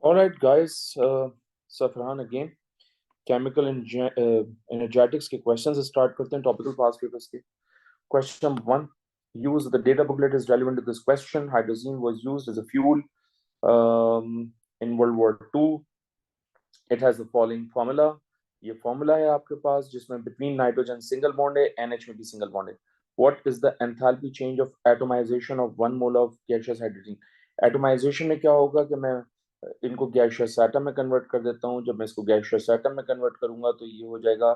All right, guys. Safran again. Chemical and energetics के questions start करते हैं topical past papers के. Question number one. Use the data booklet is relevant to this question. Hydrazine was used as a fuel in World War II. It has the following formula. ये formula है आपके पास जिसमें between nitrogen single bond है, NH में भी single bond है. What is the enthalpy change of atomization of 1 mole of gaseous hydrogen? Atomization में क्या होगा कि मैं इनको गैशियस एटम में कन्वर्ट कर देता हूँ. जब मैं इसको गैशियस एटम में कन्वर्ट करूंगा तो ये हो जाएगा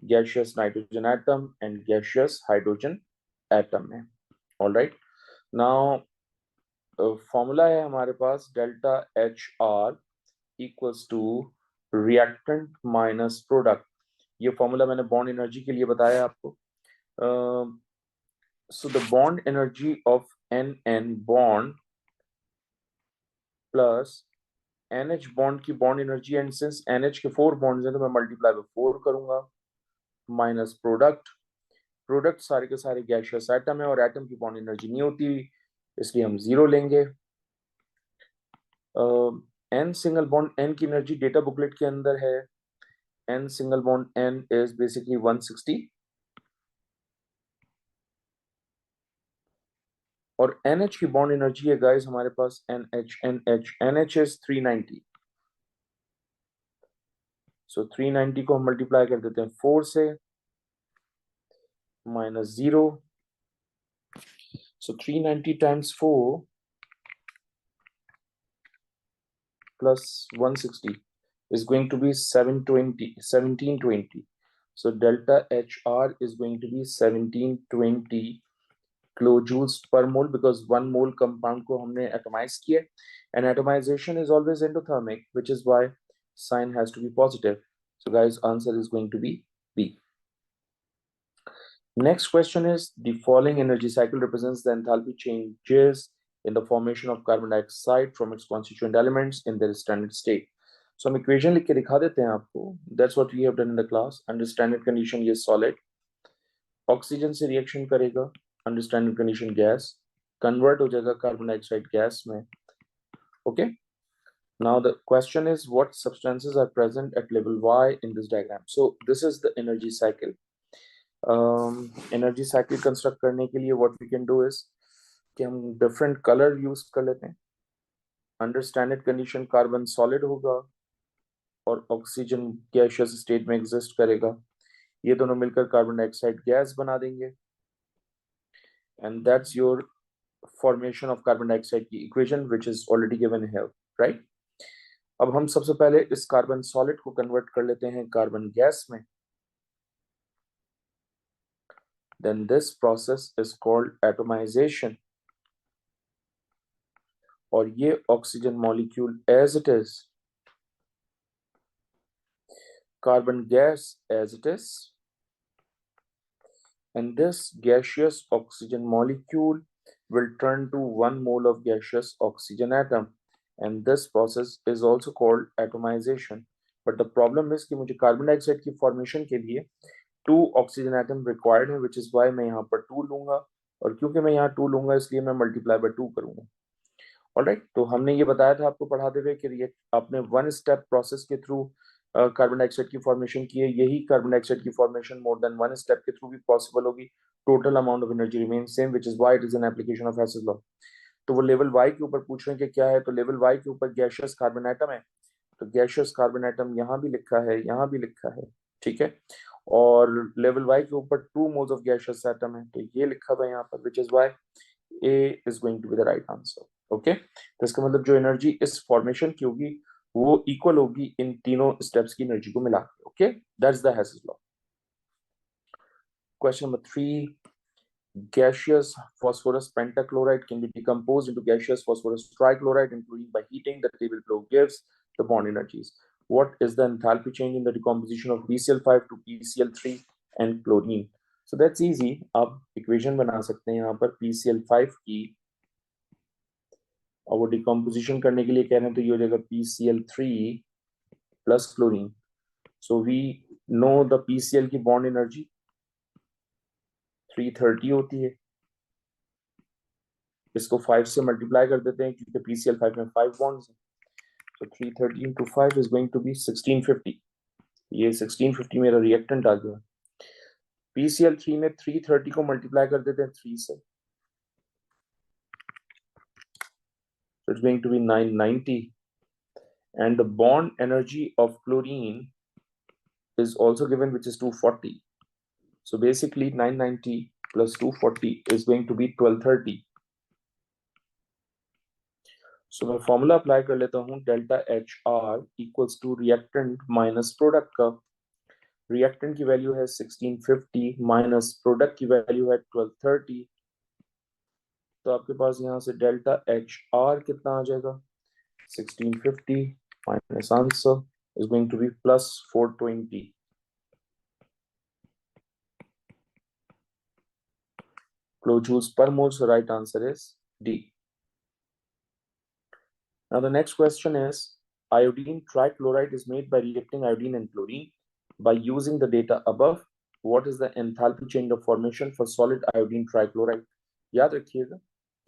gaseous nitrogen atom and gaseous hydrogen atom में. ऑलराइट, नाउ फॉर्मूला है हमारे पास delta H R equals to reactant minus product. ये फॉर्मूला मैंने बॉन्ड एनर्जी के लिए बताया आपको. So the bond energy of N N bond plus NH bond की bond energy, and since NH के 4 बॉन्ड्स हैं तो मैं मल्टीप्लाई बाय 4 करूंगा, माइनस प्रोडक्ट सारे के सारे गैसियस एटम है और एटम की बॉन्ड एनर्जी नहीं होती इसलिए हम 0 लेंगे. N सिंगल बॉन्ड N की एनर्जी डेटा बुकलेट के अंदर है. N single bond N is basically 160 और NH की बॉन्ड एनर्जी है गाइस हमारे पास NH इज 390. सो 390 को हम मल्टीप्लाई कर देते हैं 4 से, minus 0. So 390 times 4 plus 160 is going to be 1720. So delta HR is going to be 1720 kilojoules per mole because 1 mole compound को हमने atomize किया, and atomization is always endothermic, which is why sign has to be positive. So guys, answer is going to be B. Next question is the following energy cycle represents the enthalpy changes in the formation of carbon dioxide from its constituent elements in their standard state. So हम equation लिख के दिखा देते हैं आपको. That's what we have done in the class. Under standard condition ये solid, oxygen से reaction करेगा, under standard condition gas, convert हो जाएगा carbon dioxide gas में. Okay. Now the question is what substances are present at level Y in this diagram. So this is the energy cycle. Energy cycle construct करने के लिए what we can do is कि हम different colour use कर लेते हैं. Under standard condition carbon solid होगा और ऑक्सीजन गैसियस स्टेट में एग्जिस्ट करेगा. ये दोनों मिलकर कार्बन डाइऑक्साइड गैस बना देंगे and that's your formation of carbon dioxide की equation which is already given here, right. अब हम सबसे पहले इस कार्बन सॉलिड को कन्वर्ट कर लेते हैं कार्बन गैस में. Then this process is called atomization. और ये oxygen molecule as it is, carbon gas as it is, and this gaseous oxygen molecule will turn to 1 mole of gaseous oxygen atom, and this process is also called atomization. But the problem is कि मुझे carbon dioxide की formation के लिए 2 oxygen atom required है, which is why मैं यहाँ पर 2 लूंगा, और क्योंकि मैं यहाँ 2 लूंगा इसलिए मैं मल्टीप्लाई बाय 2 करूंगा. ऑलराइट, तो हमने ये बताया था आपको पढ़ाते हुए कि आपने 1 स्टेप प्रोसेस के थ्रू कार्बन डाइऑक्साइड की फॉर्मेशन की है. यही कार्बन डाइऑक्साइड की फॉर्मेशन मोर देन 1 स्टेप के थ्रू भी पॉसिबल होगी. Total amount of energy remain same, which is why it is an application of Hess's law. तो वो लेवल वाई के ऊपर पूछ रहे हैं कि क्या है, तो लेवल वाई के ऊपर गैसियस कार्बन एटम है, तो गैसियस कार्बन एटम यहाँ भी लिखा है, यहाँ भी लिखा है, ठीक है. और लेवल वाई के ऊपर 2 मोल्स ऑफ गैसियस एटम है, तो ये लिखा हुआ है यहाँ पर, which is why A is going to be the right answer. Okay, तो इसका मतलब जो एनर्जी इस फॉर्मेशन की होगी वो इक्वल होगी इन तीनों स्टेप्स की एनर्जी को मिला के. Okay, that's the Hess's law. Question number 3. Gaseous phosphorus pentachloride can be decomposed into gaseous phosphorus trichloride, including by heating. The table below gives the bond energies. What is the enthalpy change in the decomposition of BCl5 to PCl3 and chlorine? So that's easy. आप equation बना सकते हैं यहाँ पर PCl5 की, और वो decomposition करने के लिए कह रहे हैं तो ये हो जाएगा PCl3 plus chlorine. So we know the PCl की बॉन्ड एनर्जी 330 होती है. इसको 5 से मल्टीप्लाई कर देते हैं क्योंकि PCl5 में 5 बॉन्ड्स हैं. So 330 into 5 is going to be 1650. ये 1650 मेरा रिएक्टेंट आ गया. PCl3 में 330 को मल्टीप्लाई कर देते हैं 3 से. So it's going to be 990. And the bond energy of chlorine is also given, which is 240. So basically 990 plus 240 is going to be 1230. So मैं फॉर्मूला अप्लाई कर लेता हूँ. Delta H R equals to reactant minus product का. Reactant की value है 1650 minus product की value है 1230. तो आपके पास यहाँ से डेल्टा एच आर कितना आ जाएगा? 1650 minus answer is going to be plus 420 kilojoules per mole. So right answer is D. Now the next question is, iodine trichloride is made by reacting iodine and chlorine. By using the data above, what is the enthalpy change of formation for solid iodine trichloride? याद रखिएगा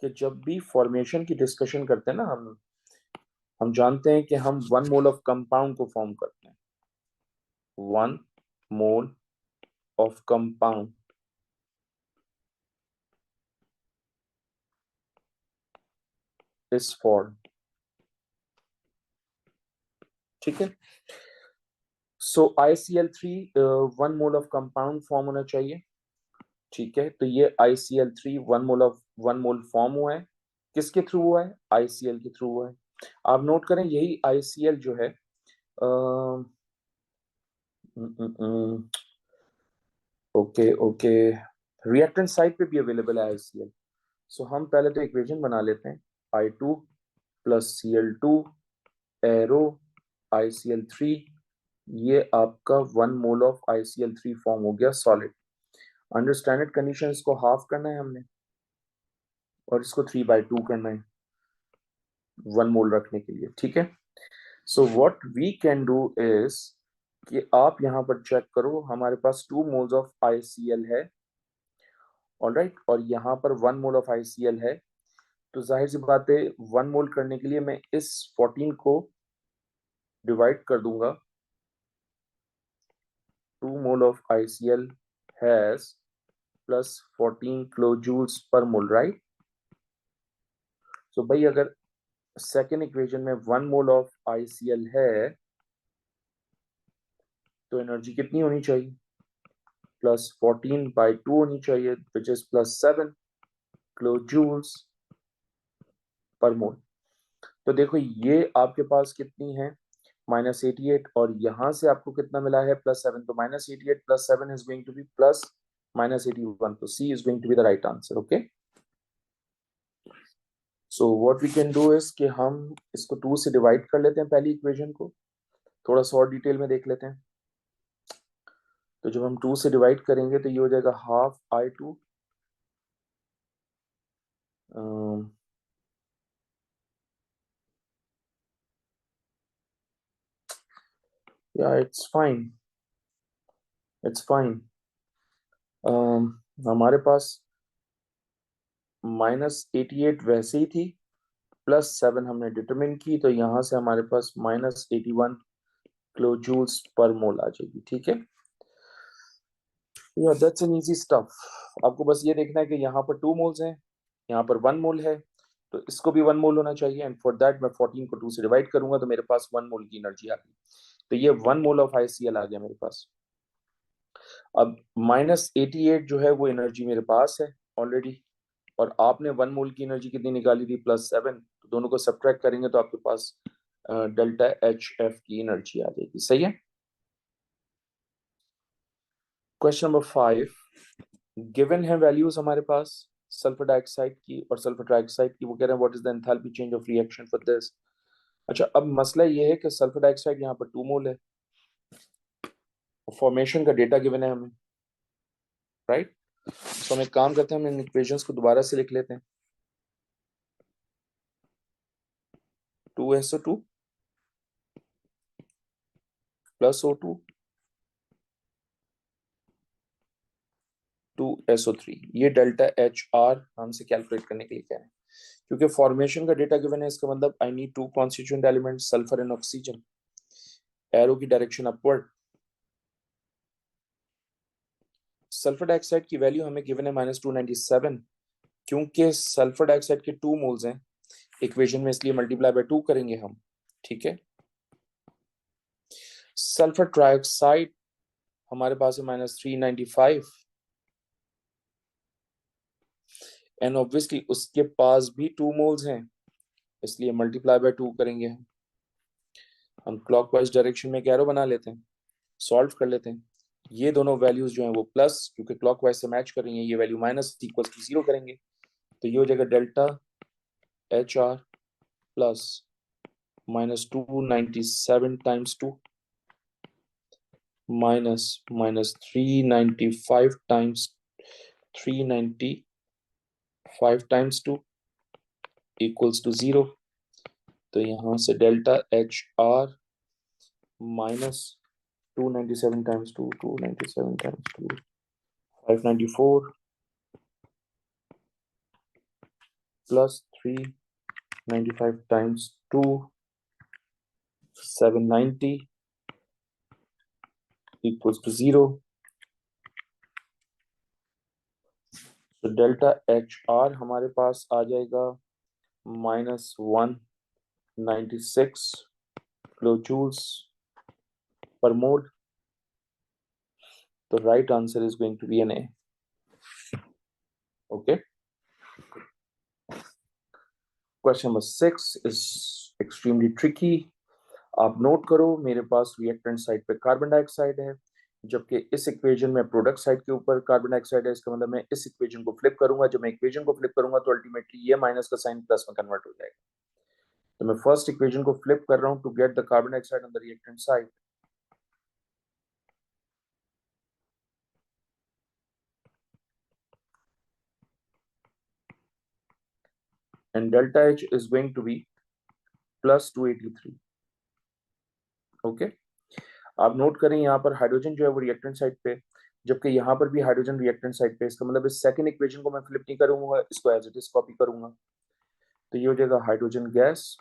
कि जब भी formation की discussion करते हैं ना, हम जानते हैं कि हम 1 मोल ऑफ कंपाउंड को फॉर्म करते हैं. 1 mole of compound is form. ठीक है. सो ICl3 1 mole of compound form होना चाहिए. ठीक है. तो ये ICl3 1 मोल फॉर्म हुआ है. किसके थ्रू हुआ है? ICl के थ्रू हुआ है. आप नोट करें, यही ICl जो है ओके ओके रिएक्टेंट साइड पे भी अवेलेबल है ICl. सो हम पहले तो इक्वेशन बना लेते हैं. I2 plus Cl2 arrow ICl3. ये आपका 1 मोल ऑफ ICl3 फॉर्म हो गया सॉलिड. अंडर स्टैंडर्ड कंडीशन इसको हाफ करना है हमने और इसको 3/2 करना है 1 मोल रखने के लिए. ठीक है. So what we can do is कि आप यहां पर चेक करो, हमारे पास 2 मोल्स ऑफ ICl है. ऑलराइट. और यहां पर 1 मोल ऑफ ICl है. तो जाहिर सी बात है 1 मोल करने के लिए मैं इस 14 को डिवाइड कर दूंगा. 2 mole of ICl has plus 14 kilojoules per mole, right? So भाई अगर सेकेंड इक्वेशन में 1 मोल ऑफ ICl है तो एनर्जी कितनी होनी चाहिए? प्लस 14/2 होनी चाहिए, विच इज प्लस 7 kilojoules पर मोल. तो देखो ये आपके पास कितनी है? -88. और यहां से आपको कितना मिला है? +7. तो -88 + 7 is going to be plus -81. तो C is going to be the right answer. Okay. So what we can do is कि हम इसको 2 से डिवाइड कर लेते हैं पहली इक्वेशन को. थोड़ा सा और डिटेल में देख लेते हैं. तो जब हम 2 से डिवाइड करेंगे तो ये हो जाएगा हाफ I2 या इट्स फाइन. हमारे पास -88 वैसे ही थी, +7 हमने डिटरमिन की, तो यहां से हमारे पास -81 kilojoules पर मोल आ जाएगी. ठीक है. या दैट्स एन इजी स्टफ. आपको बस ये देखना है कि यहाँ पर 2 मोल्स हैं, यहाँ पर 1 मोल है, तो इसको भी 1 मोल होना चाहिए. एंड फॉर दैट मैं 14 को 2 से डिवाइड करूंगा तो मेरे पास 1 मोल की एनर्जी आ गई. तो ये 1 मोल ऑफ ICl आ गया मेरे पास. अब -88 जो है वो एनर्जी मेरे पास है ऑलरेडी, और आपने 1 मोल की एनर्जी कितनी निकाली थी? +7. तो दोनों को सब्ट्रैक्ट करेंगे तो आपके पास डेल्टा HF की एनर्जी आ जाएगी. सही है. Question number 5. गिवन है वैल्यूज हमारे पास सल्फर डाइऑक्साइड की और सल्फर ट्राइऑक्साइड की. वो कह रहे हैं what is the enthalpy change of reaction for this. अच्छा, अब मसला ये है कि सल्फर डाइऑक्साइड यहाँ पर 2 मोल है. फॉर्मेशन का डेटा गिवन है हमें, राइट. तो हम एक काम करते हैं, हम इन इक्वेशंस को दोबारा से लिख लेते हैं. 2SO2 plus O2 2SO3. ये डेल्टा HR हमसे कैलकुलेट करने के लिए कह रहे हैं क्योंकि फॉर्मेशन का डेटा गिवन है, इसका मतलब I need two constituent element, sulphur and oxygen. Arrow की डायरेक्शन अपवर्ड। सल्फर डाइऑक्साइड की वैल्यू हमें गिवन है -297, क्योंकि सल्फर डाइऑक्साइड के 2 मोल्स हैं इक्वेशन में, इसलिए मल्टीप्लाई बाय 2 करेंगे हम। ठीक है। सल्फर ट्राइऑक्साइड हमारे पास है -395, एंड ऑब्वियसली उसके पास भी 2 मोल्स हैं, इसलिए मल्टीप्लाई बाय 2 करेंगे हम क्लॉकवाइज डायरेक्शन में एक एरो बना लेते हैं, सॉल्व कर लेते हैं। ये दोनों वैल्यूज जो हैं वो प्लस, क्योंकि क्लॉकवाइज से मैच कर रही हैं, ये वैल्यू माइनस इक्वल टू 0 करेंगे, तो ये हो जाएगा delta H R plus -297 times 2 minus -395 times 2 equals to 0। तो यहाँ से delta H R minus 297 times 2, 297 times 2, 594 plus 395 times 2, 790 equals to 0. तो डेल्टा एच आर हमारे पास आ जाएगा -196 किलो जूल्स पर मोल। तो right answer is going to be an A. Okay. Question number 6 is extremely tricky. आप नोट करो, मेरे पास रिएक्टेंट साइड पे कार्बन डाइऑक्साइड है, जबकि इस इक्वेशन में प्रोडक्ट साइड के ऊपर कार्बन डाइऑक्साइड है। इसका मतलब मैं इस इक्वेशन को फ्लिप करूंगा, जब मैं इक्वेशन को फ्लिप करूंगा तो अल्टीमेटली ये माइनस का साइन प्लस में कन्वर्ट हो जाएगा। तो मैं फर्स्ट इक्वेशन को फ्लिप कर रहा हूं to get the carbon dioxide on the reactant side. and delta H is going to be plus 283. Okay. आप नोट करें यहाँ पर हाइड्रोजन जो है वो रिएक्टेंट साइड पे, जबकि यहाँ पर भी हाइड्रोजन रिएक्टेंट साइड पे। इसका मतलब इस सेकंड इक्वेशन को मैं फ्लिप नहीं करूंगा, इसको एज इट इज कॉपी करूंगा। तो ये हो जाएगा hydrogen gas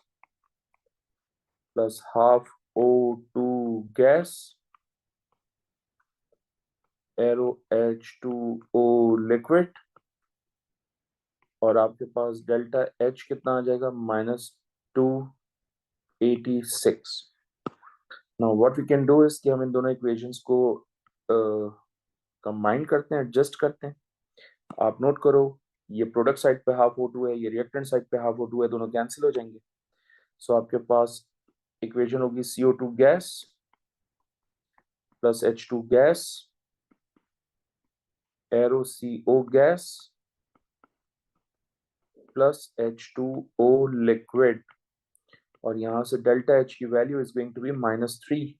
plus half O2 gas arrow H2O liquid, और आपके पास डेल्टा H कितना आ जाएगा -286। Now what we can do is कि हम इन दोनों इक्वेशंस को कंबाइन करते हैं, एडजस्ट करते हैं। आप नोट करो, ये प्रोडक्ट साइड पे हाफ O2 है, ये रिएक्टेंट साइड पे हाफ O2 है, दोनों कैंसिल हो जाएंगे। सो आपके पास इक्वेशन होगी CO2 gas plus H2 gas arrow CO gas plus H2O liquid, और यहां से डेल्टा H की value is going to be -3।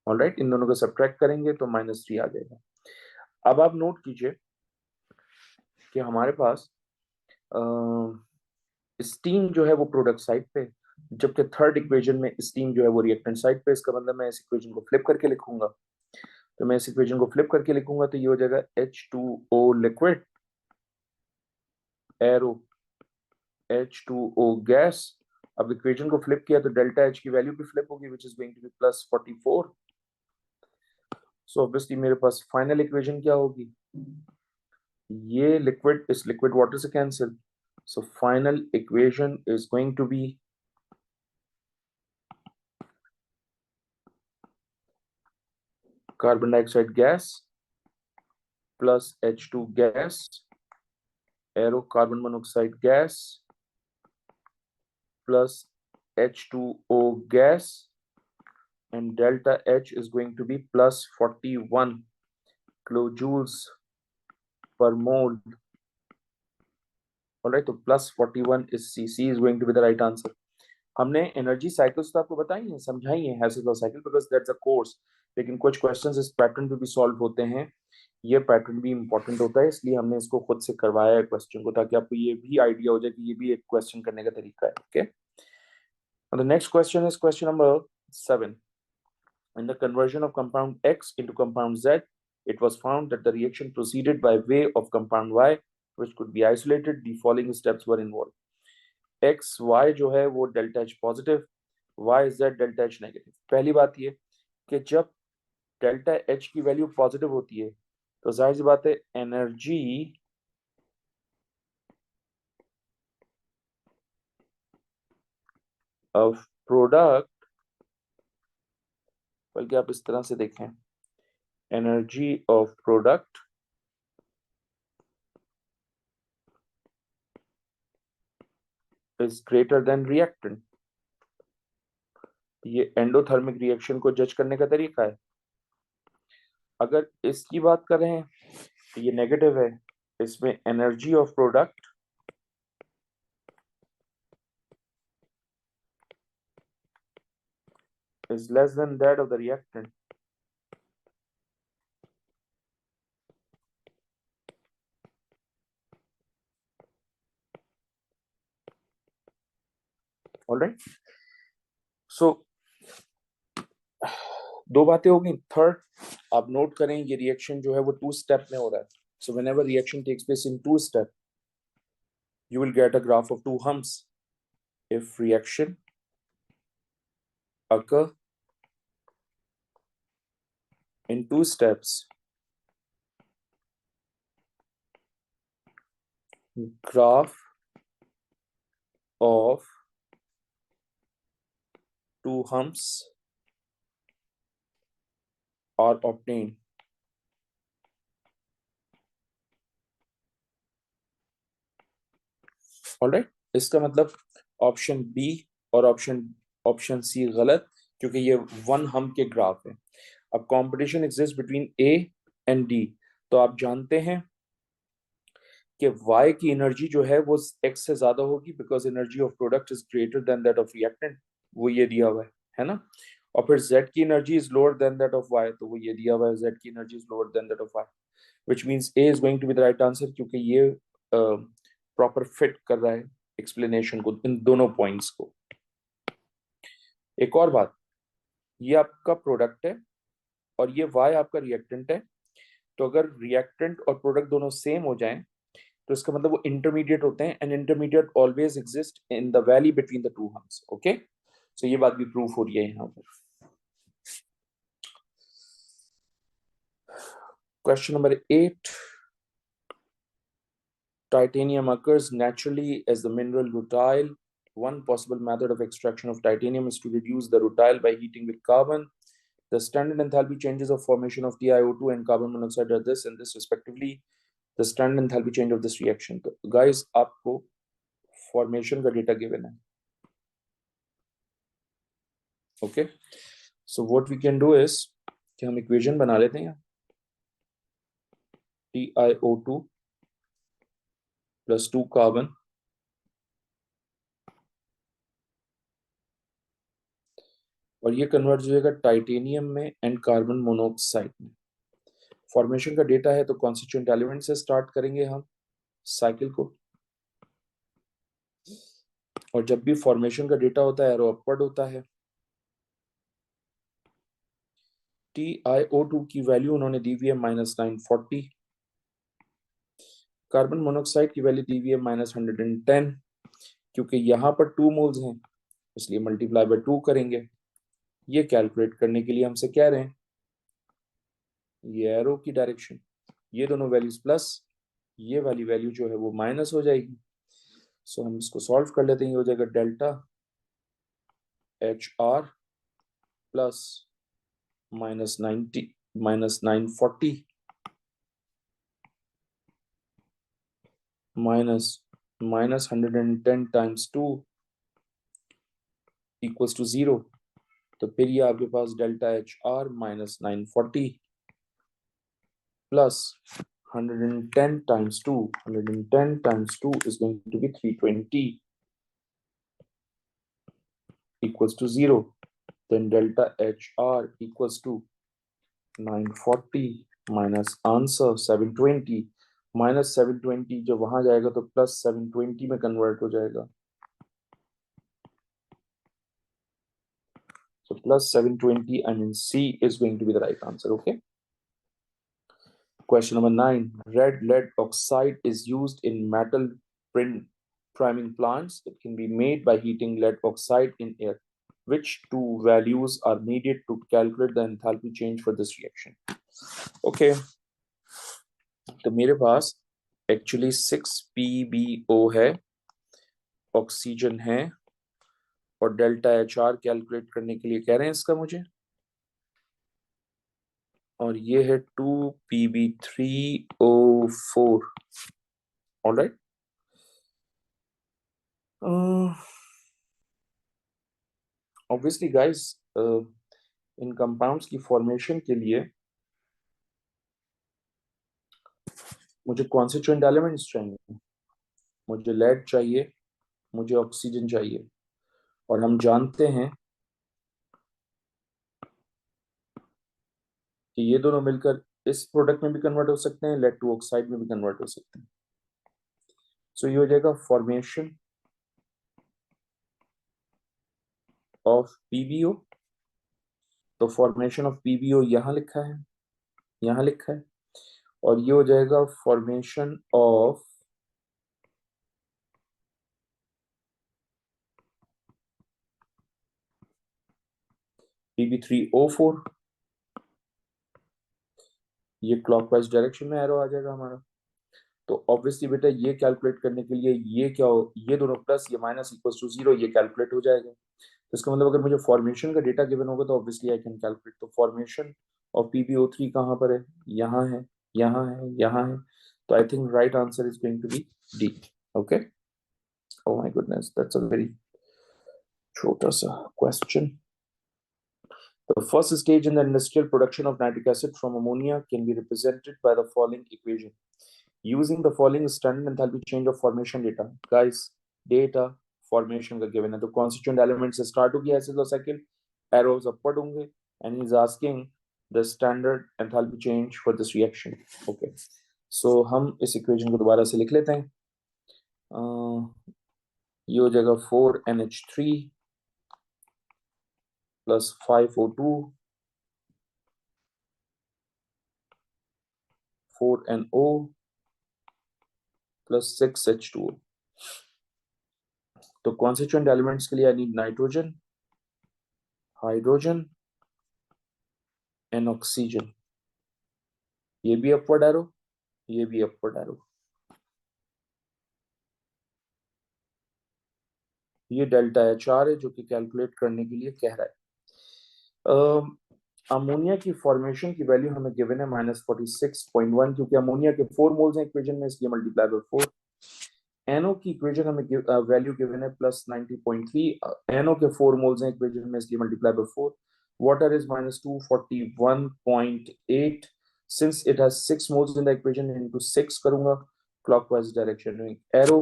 Alright, इन दोनों को सब्ट्रैक्ट करेंगे तो -3 आ जाएगा। अब आप नोट कीजिए कि हमारे पास स्टीम जो है वो प्रोडक्ट साइड पे, जबकि थर्ड इक्वेशन में स्टीम जो है वो रिएक्टेंट साइड पे। इसका मतलब मैं इस इक्वेशन को फ्लिप करके लिखूंगा। तो मैं इस इक्वेशन को फ्लिप करके लिखूंगा तो ये हो जाएगा H2O liquid arrow H2O gas. अब इक्वेशन को फ्लिप किया तो डेल्टा H की वैल्यू भी फ्लिप होगी, which is going to be +44। So obviously मेरे पास फाइनल इक्वेशन क्या होगी, ये लिक्विड इस लिक्विड वाटर से cancel. So final equation is going to be carbon dioxide gas plus H2 gas arrow carbon monoxide gas plus H2O gas, and delta H is going to be +41 kilojoules per mole. Alright, तो +41 is C is going to be the right answer. हमने energy cycles तो आपको बताई हैं, समझाई हैं, Hess's cycle, because that's a course. लेकिन कुछ क्वेश्चंस इस पैटर्न पे भी सॉल्व होते हैं, ये पैटर्न भी इंपॉर्टेंट होता है, इसलिए हमने इसको खुद से करवाया है क्वेश्चन को, ताकि आपको ये भी आइडिया हो जाए कि ये भी एक क्वेश्चन करने का तरीका है। Okay, the next question is question number 7. In the conversion of compound X into compound Z, it was found that the reaction proceeded by way of compound Y, which could be isolated. The following steps were involved. X Y जो है वो delta H positive, Y Z delta H negative. पहली बात ये कि जब delta H की value positive होती है तो जाहिर सी बात है एनर्जी ऑफ प्रोडक्ट, बल्कि आप इस तरह से देखें, energy of product is greater than reactant. ये एंडोथर्मिक रिएक्शन को जज करने का तरीका है। अगर इसकी बात करें तो ये नेगेटिव है, इसमें energy of product is less than that of the reactant. All right. So दो बातें होगी। थर्ड, आप नोट करें ये रिएक्शन जो है वो 2 स्टेप में हो रहा है। So whenever reaction takes place in 2 step, you will get a graph of 2 humps. If reaction occur in 2 steps, graph of 2 humps are obtained. Alright, इसका मतलब ऑप्शन बी और ऑप्शन सी गलत, क्योंकि ये 1 हम के ग्राफ है। अब competition exist between A and D, तो आप जानते हैं कि y की एनर्जी जो है वो x से ज्यादा होगी, because energy of product is greater than that of reactant, वो ये दिया हुआ है ना। और फिर z की energy is lower than that of y, तो वो ये दिया हुआ है z की energy is lower than that of y, which means a is going to be the right answer, क्योंकि ये प्रॉपर फिट कर रहा है एक्सप्लेनेशन को, इन दोनों पॉइंट्स को। एक और बात, ये आपका प्रोडक्ट है और ये y आपका रिएक्टेंट है, तो अगर रिएक्टेंट और प्रोडक्ट दोनों सेम हो जाएं तो इसका मतलब वो इंटरमीडिएट होते हैं, and intermediate always exist in the valley between the two humps. Okay, so ये बात भी प्रूफ हो रही है यहाँ पर। Question number 8, titanium occurs naturally as the mineral rutile. One possible method of extraction of titanium is to reduce the rutile by heating with carbon. The standard enthalpy changes of formation of TiO2 and carbon monoxide are this and this respectively. The standard enthalpy change of this reaction. तो guys आपको formation का data given है। Okay, so what we can do is कि हम equation बना लेते हैं, TiO2 plus 2 carbon और ये कन्वर्ट हो जाएगा टाइटेनियम में एंड कार्बन मोनोऑक्साइड में। फॉर्मेशन का डेटा है तो कॉन्स्टिट्यूएंट एलिमेंट से स्टार्ट करेंगे हम साइकिल को, और जब भी फॉर्मेशन का डेटा होता है एरो अपवर्ड होता है। TiO2 की वैल्यू उन्होंने दी हुई है -940, कार्बन मोनोऑक्साइड की वैल्यू दी हुई है -110, क्योंकि यहाँ पर 2 मोल्स हैं इसलिए मल्टीप्लाई बाय 2 करेंगे। ये कैलकुलेट करने के लिए हमसे कह रहे हैं ये एरो की डायरेक्शन, ये दोनों वैल्यूज प्लस, ये वाली वैल्यू जो है वो माइनस हो जाएगी। सो हम इसको सॉल्व कर लेते हैं, ये हो जाएगा delta HR plus -940 minus -110 times 2 equals to 0। तो फिर ये आपके पास delta HR -940 plus 110 times 2, 110 times 2 is going to be 320 equals to 0. Then delta HR equals to 940 minus answer 720, minus 720 जब वहां जाएगा तो plus 720 में convert हो जाएगा, so plus 720, I mean C is going to be the right answer. Okay, question number 9, red lead oxide is used in metal print priming plants, it can be made by heating lead oxide in air. Which two values are needed to calculate the enthalpy change for this reaction? Okay, तो मेरे पास actually 6 PbO है, oxygen है, और delta HR calculate करने के लिए कह रहे हैं इसका मुझे, और ये है 2Pb3O4. ऑलराइट, ऑब्वियसली गाइस, इन कंपाउंड्स की फॉर्मेशन के लिए मुझे कॉन्स्टिट्यूएंट एलिमेंट्स चाहिए, मुझे लेड चाहिए, मुझे ऑक्सीजन चाहिए, और हम जानते हैं कि ये दोनों मिलकर इस प्रोडक्ट में भी कन्वर्ट हो सकते हैं, लेड टू ऑक्साइड में भी कन्वर्ट हो सकते हैं. सो ये हो जाएगा फॉर्मेशन ऑफ PbO. तो फॉर्मेशन ऑफ PbO यहां लिखा है, यहां लिखा है, और ये हो जाएगा फॉर्मेशन ऑफ Pb3O4. ये क्लॉकवाइज डायरेक्शन में एरो आ जाएगा हमारा. तो ऑब्वियसली बेटा ये कैलकुलेट करने के लिए ये क्या हो, ये दोनों प्लस ये माइनस इक्वल्स टू 0, ये कैलकुलेट हो जाएगा. तो इसका मतलब अगर मुझे फॉर्मेशन का डेटा गिवन होगा तो ऑब्वियसली आई कैन कैलकुलेट. तो फॉर्मेशन ऑफ PbO3 कहाँ पर है? यहाँ है, यहाँ है, यहाँ है. तो I think right answer is going to be D. Okay, oh my goodness, that's a very छोटा सा question. The first stage in the industrial production of nitric acid from ammonia can be represented by the following equation. Using the following standard enthalpy change of formation data. Guys, data formation का given है, तो constituent elements से start होगी acid और cycle, arrows upward होंगे, and he's asking the standard enthalpy change for this reaction. Okay, so हम इस equation को दोबारा से लिख लेते हैं. ये हो जाएगा 4NH3 plus 5O2 4NO plus 6H2O. तो कॉन्स्टिट्यूएंट एलिमेंट्स के लिए I need nitrogen, hydrogen and oxygen. ये भी अपवर्ड एरो, ये भी अपवर्ड एरो. ये डेल्टा HR है जो कि कैलकुलेट करने के लिए कह रहा है. अमोनिया की फॉर्मेशन की वैल्यू हमें गिवन है -46.1, क्योंकि अमोनिया के 4 मोल्स हैं इक्वेशन में, इसलिए मल्टीप्लाई बाय 4. NO की इक्वेशन हमें वैल्यू गिवन है +90.3. NO के 4 मोल्स हैं इक्वेशन में, इसलिए multiply by 4. Water is -241.8. Since it has 6 moles in the equation, into 6 करूंगा clockwise direction में arrow.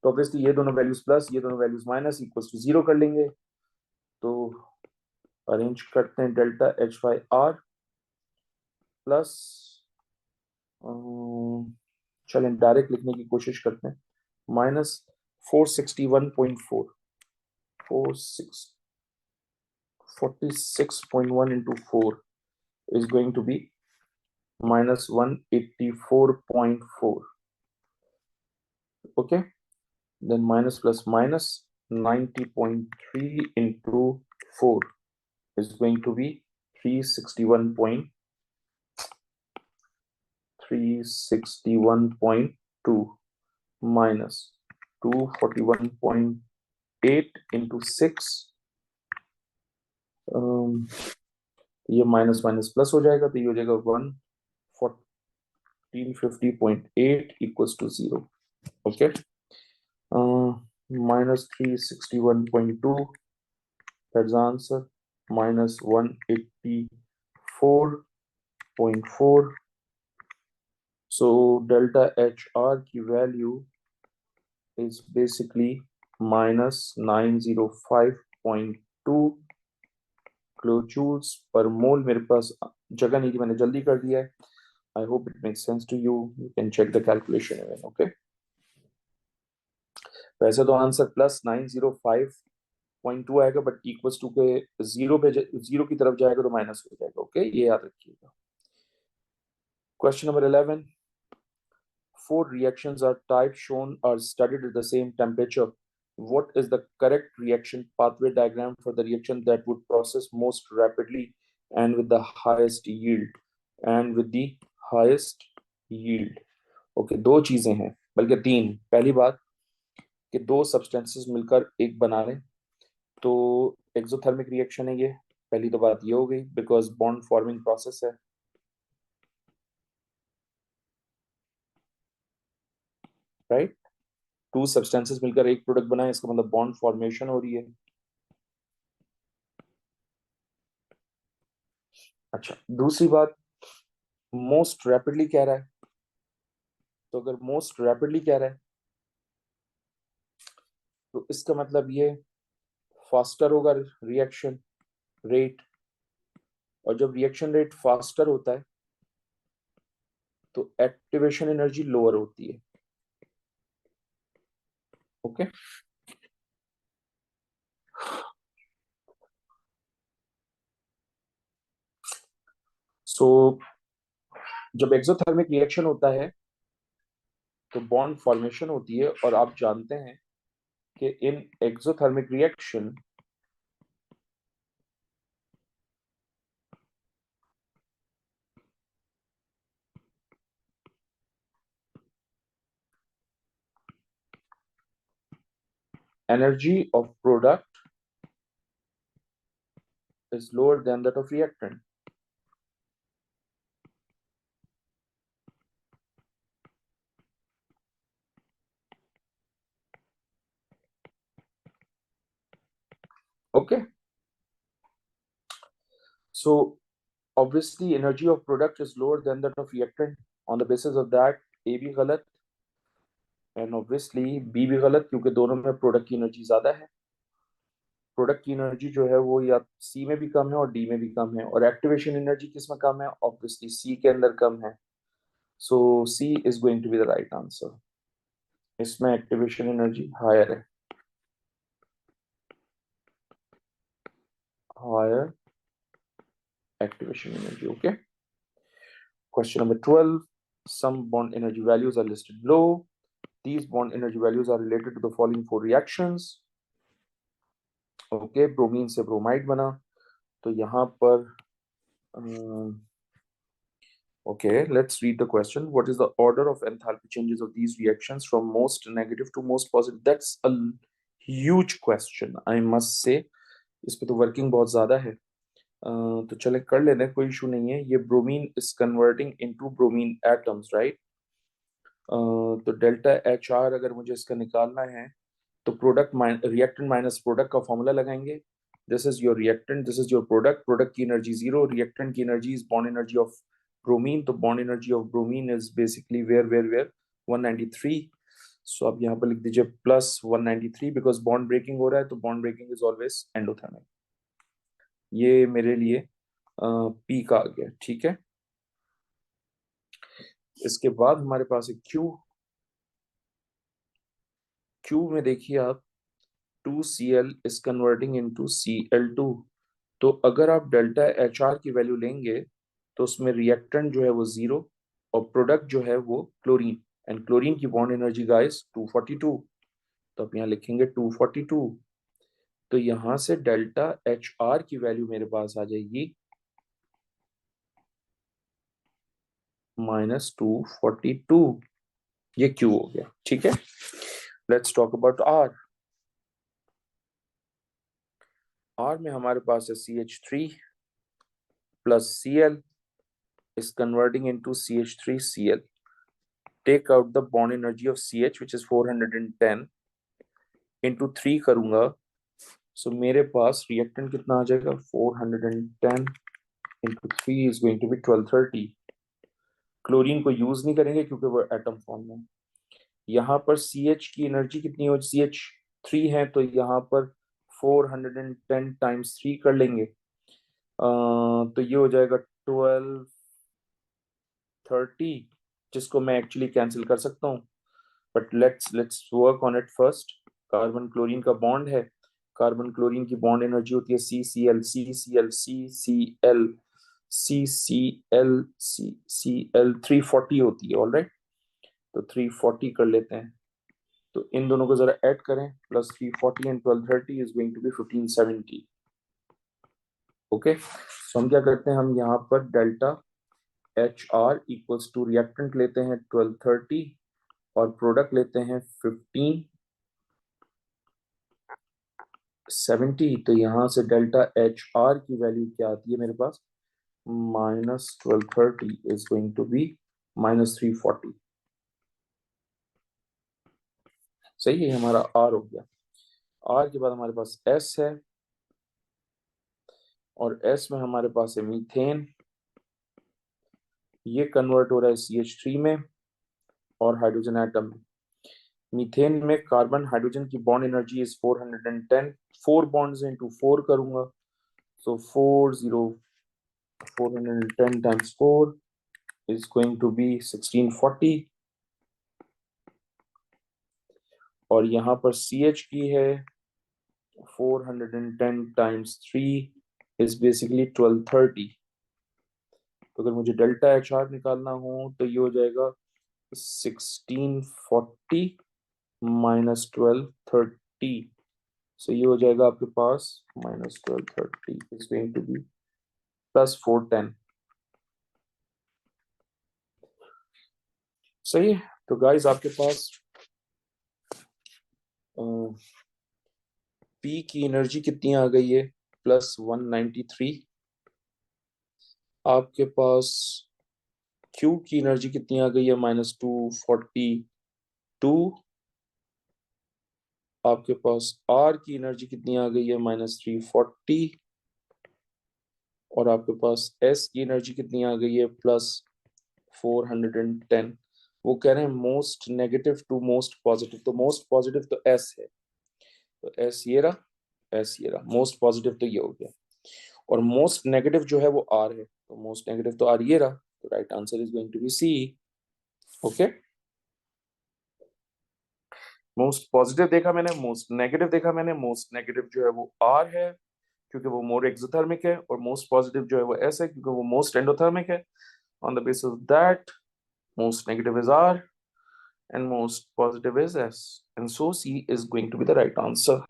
तो ऑब्वियसली ये दोनों वैल्यूज प्लस, ये दोनों वैल्यूज माइनस, इक्वल्स टू 0 कर लेंगे. तो अरेंज करते हैं डेल्टा H5R प्लस, चलें डायरेक्ट लिखने की कोशिश करते हैं, -461.4, 46.1 into 4 is going to be -184.4. okay, then minus plus minus 90.3 into 4 is going to be 361.2 minus 241.8 into 6. ये माइनस माइनस प्लस हो जाएगा, तो ये हो जाएगा 1450.8 equals to 0. Okay, -361.2, that's the answer, -184.4. so delta HR की value is basically -905.2 kilojoules per mole. मेरे पास जगह नहीं थी, मैंने जल्दी कर दिया है. I hope it makes sense to you. You can check the calculation even. Okay, वैसे तो आंसर +905.2 आएगा, बट इक्वल्स टू के 0 पे 0 की तरफ जाएगा तो माइनस हो जाएगा. ओके, ये याद रखिएगा. Question number 11. four reactions or types shown are studied at the same temperature, what is the correct reaction pathway diagram for the reaction that would process most rapidly and with the highest yield? And with the highest yield. Okay, दो चीजें हैं, बल्कि तीन। पहली बात कि दो substances मिलकर एक बना लें, तो एक्सोथर्मिक रिएक्शन है ये। पहली तो बात ये हो गई, बिकॉज बॉन्ड फॉर्मिंग प्रोसेस है, राइट। टू सब्सटेंसेस मिलकर एक प्रोडक्ट बनाए, इसका मतलब बॉन्ड फॉर्मेशन हो रही है। अच्छा, दूसरी बात, मोस्ट रैपिडली कह रहा है, तो अगर मोस्ट रैपिडली कह रहा है तो इसका मतलब ये फास्टर होगा रिएक्शन रेट, और जब रिएक्शन रेट फास्टर होता है तो एक्टिवेशन एनर्जी लोअर होती है। ओके, सो जब एक्सोथर्मिक रिएक्शन होता है तो बॉन्ड फॉर्मेशन होती है, और आप जानते हैं कि in exothermic reaction energy of product is lower than that of reactant. Okay, so obviously energy of product is lower than that of reactant. On the basis of that, A भी गलत and obviously B भी गलत, क्योंकि दोनों में product की energy ज्यादा है। प्रोडक्ट की एनर्जी जो है वो या सी में भी कम है और डी में भी कम है, और एक्टिवेशन एनर्जी किस में कम है? ऑब्वियसली सी के अंदर कम है। So C is going to be the right answer. इसमें एक्टिवेशन एनर्जी हायर है, higher activation energy. Okay. Question number 12. Some bond energy values are listed below. These bond energy values are related to the following four reactions. Okay, bromine से bromide बना, तो यहाँ पर okay, let's read the question. What is the order of enthalpy changes of these reactions from most negative to most positive? That's a huge question, I must say. इस पे तो working बहुत ज्यादा है, तो चले कर लेते हैं, कोई इशू नहीं है। ये bromine is converting into bromine atoms, right. तो डेल्टा एच आर अगर मुझे इसका निकालना है तो प्रोडक्ट रिएक्टेंट माइनस प्रोडक्ट का फॉर्मूला लगाएंगे। This is your reactant, this is your product. Product की एनर्जी जीरो, रिएक्टेंट की energy is bond energy of bromine, तो bond energy of bromine is basically where 193। सो आप यहाँ पर लिख दीजिए प्लस 193, बिकॉज बॉन्ड ब्रेकिंग हो रहा है, तो bond breaking is always endothermic. ये मेरे लिए पी का आ गया, ठीक है। इसके बाद हमारे पास एक क्यू। क्यू में देखिए आप, 2Cl is converting into Cl2। तो अगर आप डेल्टा एच आर की वैल्यू लेंगे तो उसमें रिएक्टेंट जो है वो जीरो, और प्रोडक्ट जो है वो क्लोरीन, एंड क्लोरीन की बॉन्ड एनर्जी गाइस 242। तो आप यहाँ लिखेंगे 242, तो यहाँ से डेल्टा एच आर की वैल्यू मेरे पास आ जाएगी -242। ये क्यू हो गया, ठीक है। Let's talk about R. R में हमारे पास है CH3 plus Cl is converting into CH3Cl. Take out the bond energy of CH which is 410 into 3 करूंगा, so मेरे पास रिएक्टेंट कितना आ जाएगा? 410 into 3 is going to be 1230। Chlorine को यूज नहीं करेंगे क्योंकि वो एटम फॉर्म में। यहाँ पर CH की एनर्जी कितनी हो? CH3 है, तो यहाँ पर 410 टाइम्स 3 कर लेंगे, तो ये हो जाएगा 1230, जिसको मैं एक्चुअली कैंसिल कर सकता हूँ, but let's work on it first. Carbon chlorine का बॉन्ड है, कार्बन क्लोरीन की बॉन्ड एनर्जी होती है CCl CCl CCl CCl CCl 340 होती है, ऑलराइट। तो 340 कर लेते हैं। तो इन दोनों को जरा ऐड करें, plus 340 and 1230 is going to be 1570। Okay, so हम क्या करते हैं, हम यहाँ पर delta H R equals to reactant लेते हैं 1230 और प्रोडक्ट लेते हैं 1570। तो यहाँ से डेल्टा एच आर की वैल्यू क्या आती है मेरे पास, -1230 इज गोइंग टू बी -340। सही है, हमारा आर हो गया। आर के बाद हमारे पास एस है, और एस में हमारे पास है मीथेन। ये कन्वर्ट हो रहा है CH3 में और हाइड्रोजन एटम में। मीथेन में कार्बन हाइड्रोजन की bond energy is 410। 4 bonds into 4 करूंगा, सो 410 times 4 is going to be 1640। और यहाँ पर CH की है 410 टाइम्स 3 is basically 1230। तो अगर मुझे डेल्टा एच आर निकालना हो तो ये हो जाएगा 1640 माइनस 1230। सो ये हो जाएगा आपके पास -1230 इज गोइंग टू बी +410। सही है। तो गाइस आपके पास पी की एनर्जी कितनी आ गई है, +193। आपके पास क्यू की एनर्जी कितनी आ गई है, -242। आपके पास आर की एनर्जी कितनी आ गई है, -340। और आपके पास एस की एनर्जी कितनी आ गई है, +410। वो कह रहे हैं most negative to most positive, तो मोस्ट पॉजिटिव तो एस है, तो एस ये रहा, एस ये रहा। मोस्ट पॉजिटिव तो ये हो गया, और मोस्ट नेगेटिव जो है वो आर है, तो मोस्ट नेगेटिव तो आर ये रहा। तो right answer is going to be C. Okay, most positive देखा मैंने, मोस्ट नेगेटिव देखा मैंने। मोस्ट नेगेटिव जो है वो आर है क्योंकि वो मोर एक्सोथर्मिक है, और मोस्ट पॉजिटिव जो है वो एस है क्योंकि वो मोस्ट एंडोथर्मिक है। On the basis of that most negative is R and most positive is S. And so C is going to be the right answer.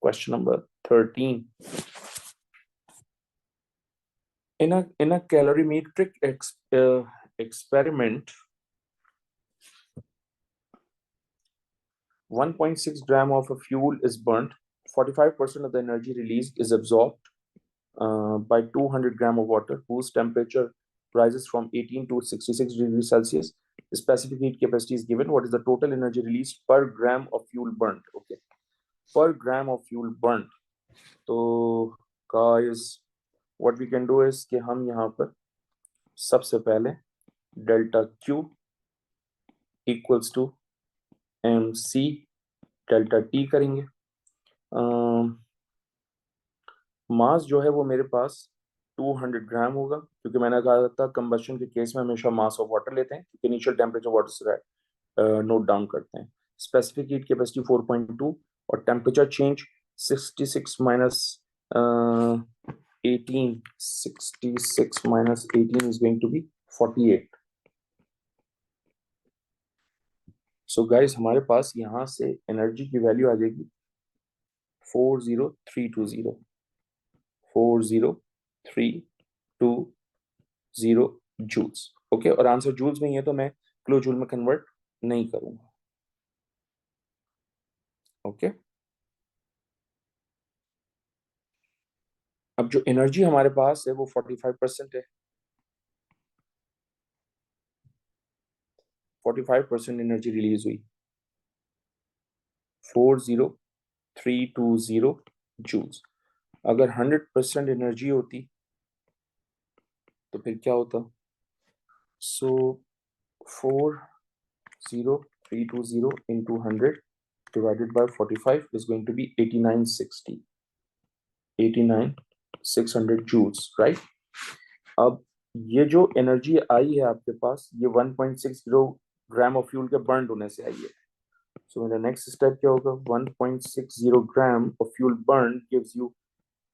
Question number 13. In a calorimetric experiment, 1.6 gram of a fuel is burnt. 45% of the energy released is absorbed by 200 gram of water, whose temperature rises from 18 to 66 degrees Celsius. The specific heat capacity is given. What is the total energy released per gram of fuel burnt? Okay, per gram of fuel burnt. तो guys, what we can do is कि हम यहाँ पर सबसे पहले delta Q equals to MC delta T करेंगे। मास जो है वो मेरे पास 200 ग्राम होगा, क्योंकि मैंने कहा था कंबशन के केस में हमेशा मास ऑफ वाटर लेते हैं, क्योंकि इनिशियल टेम्परेचर वाटर से नोट डाउन करते हैं। स्पेसिफिक हीट कैपेसिटी 4.2 और temperature change 66 minus 18, 66 minus 18 is going to be 48. So guys, हमारे पास यहाँ से एनर्जी की वैल्यू आ जाएगी 40320, 40320 जूल्स। ओके, और आंसर जूल्स में ही है तो मैं किलो जूल में कन्वर्ट नहीं करूंगा। ओके, अब जो एनर्जी हमारे पास है वो 45% है। 45% एनर्जी रिलीज हुई, 40320 जूल्स। अगर 100% एनर्जी होती तो फिर क्या होता, सो 40320 into 100 divided by 45 is going to be 8960, 89600 joules, right? अब ये जो एनर्जी आई है आपके पास, ये 1.6 ग्राम ऑफ फ्यूल के बर्न होने से आई है। सो मेरा नेक्स्ट स्टेप क्या होगा, 1.60 gram of fuel burn gives you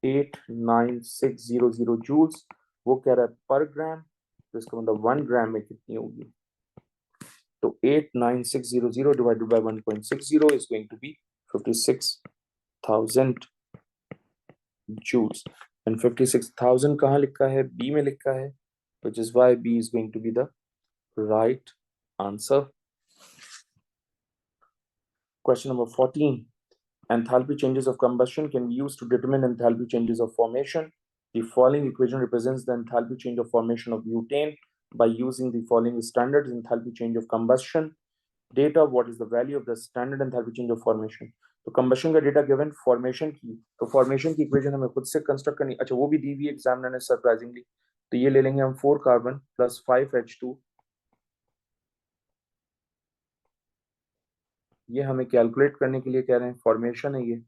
89600 joules। वो कह रहा है पर ग्राम, तो इसका मतलब 1 ग्राम में कितनी होगी, तो 89600 divided by 1.60 is going to be 56,000 joules. And 56,000 कहाँ लिखा है? B में लिखा है, which is why B is going to be the right answer. Question number 14. Enthalpy changes of combustion can be used to determine enthalpy changes of formation. The following equation represents the enthalpy change of formation of butane by using the following standard enthalpy change of combustion. Data, what is the value of the standard enthalpy change of formation? तो combustion का data given formation की, तो formation की equation हमें खुद से construct करनी, अच्छा वो भी दी हुई एग्जामिनर ने सरप्राइजिंगली, तो ये ले लेंगे हम 4 कार्बन प्लस 5H2, ये हमें कैलकुलेट करने के लिए कह रहे हैं, फॉर्मेशन है ये,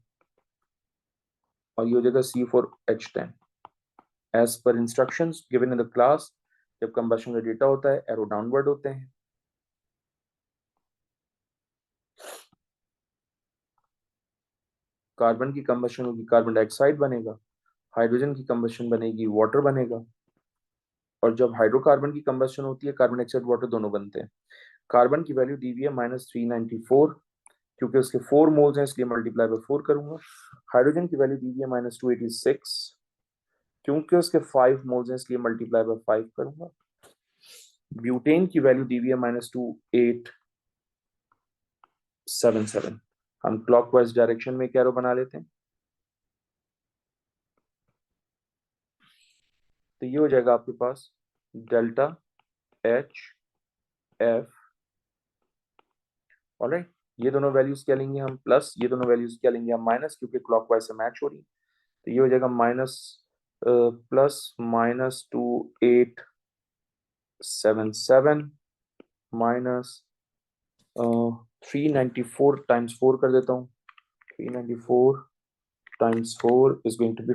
और ये हो जाएगा C4H10 as per instructions given in the class. जब कंबशन का डेटा होता है एरो डाउनवर्ड होते हैं. कार्बन की कंबशन होगी, कार्बन डाइऑक्साइड बनेगा. हाइड्रोजन की कंबशन बनेगी, वाटर बनेगा. और जब हाइड्रोकार्बन की कंबशन होती है, कार्बन डाइऑक्साइड वाटर दोनों बनते हैं. कार्बन की वैल्यू दी हुई है -394, क्योंकि उसके 4 मोल्स हैं इसलिए मल्टीप्लाई बाय 4 करूंगा. हाइड्रोजन की वैल्यू दी हुई है -286, क्योंकि उसके 5 मोल्स हैं इसलिए मल्टीप्लाई बाय 5 करूंगा. ब्यूटेन की वैल्यू दी हुई है -2877. हम क्लॉकवाइज डायरेक्शन में एक एरो बना लेते हैं. तो ये हो जाएगा आपके पास डेल्टा एच एफ. ऑलराइट, ये दोनों वैल्यूज क्या लेंगे हम प्लस, ये दोनों वैल्यूज क्या लेंगे हम माइनस, क्योंकि क्लॉकवाइज से मैच हो रही है. तो ये हो जाएगा माइनस प्लस -2877 माइनस 394 टाइम्स 4 कर देता हूँ. 394 times 4 is going to be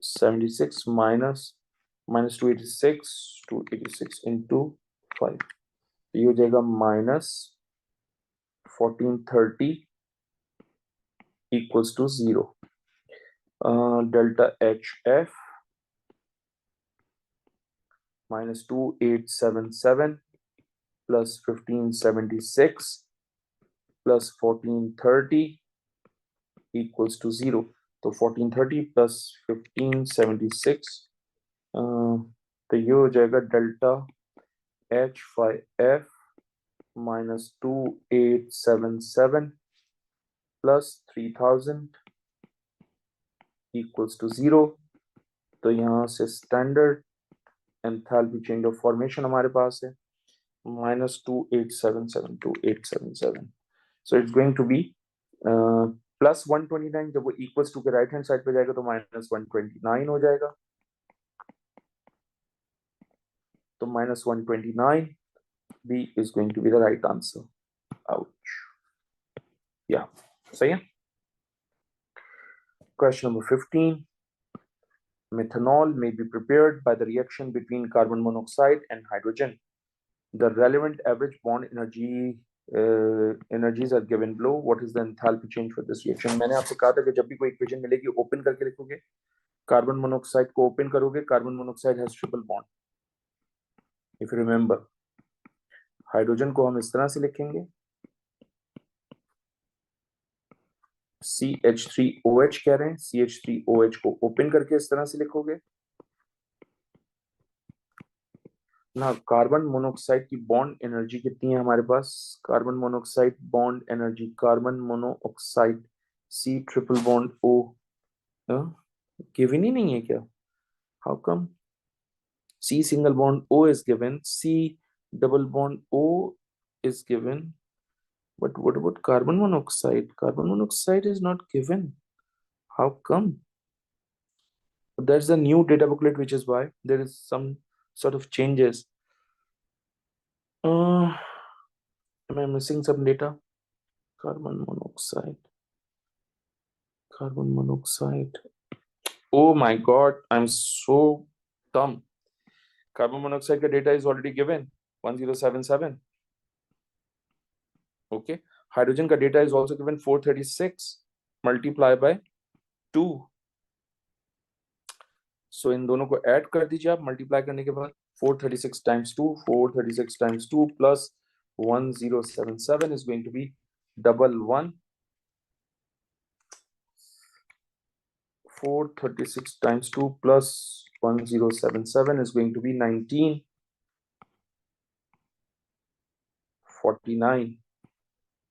76 minus 286 into 5. तो ये हो जाएगा -1430 equals to 0. Delta HF -2877 plus 1576 plus 1430 equals to 0. तो 1430 plus 1576, तो ये हो जाएगा delta H5F -2877 plus 3000 equals to 0. तो यहाँ से standard enthalpy change of formation हमारे पास है -2877. So it's going to be +129. जब वो इक्वल्स टू के राइट हैंड साइड पे जाएगा तो -129 हो जाएगा. तो -129 B is going to be the right answer. Ouch. Yeah, सही है. Question number 15. Methanol may be prepared by the reaction between carbon monoxide and hydrogen. The relevant average bond energies are given below. What is the enthalpy change for this reaction? मैंने आपसे कहा था कि जब भी कोई इक्वेशन मिलेगी open करके लिखोगे. कार्बन मोनोऑक्साइड को ओपन करोगे, carbon monoxide has triple bond. If you remember, hydrogen को हम इस तरह से लिखेंगे, CH3OH कह रहे हैं, CH3OH को ओपन करके इस तरह से लिखोगे ना. कार्बन मोनोऑक्साइड की बॉन्ड एनर्जी कितनी है हमारे पास? Carbon monoxide bond energy, carbon monoxide C triple bond O given ही नहीं है क्या? How come? C single bond O is given, C double bond O is given, but what about carbon monoxide? Carbon monoxide is not given. How come? There's a new data booklet, which is why there is some sort of changes. Am I missing some data? Carbon monoxide. Carbon monoxide. Oh my God, I'm so dumb. Carbon monoxide data is already given, 1077. Okay, hydrogen का data is also given 436 multiply by 2. So इन दोनों को add कर दीजिए आप multiply करने के बाद 436 times 2, 436 times 2 plus 1077 is going to be 11. 436 times 2 plus 1077 is going to be 1949.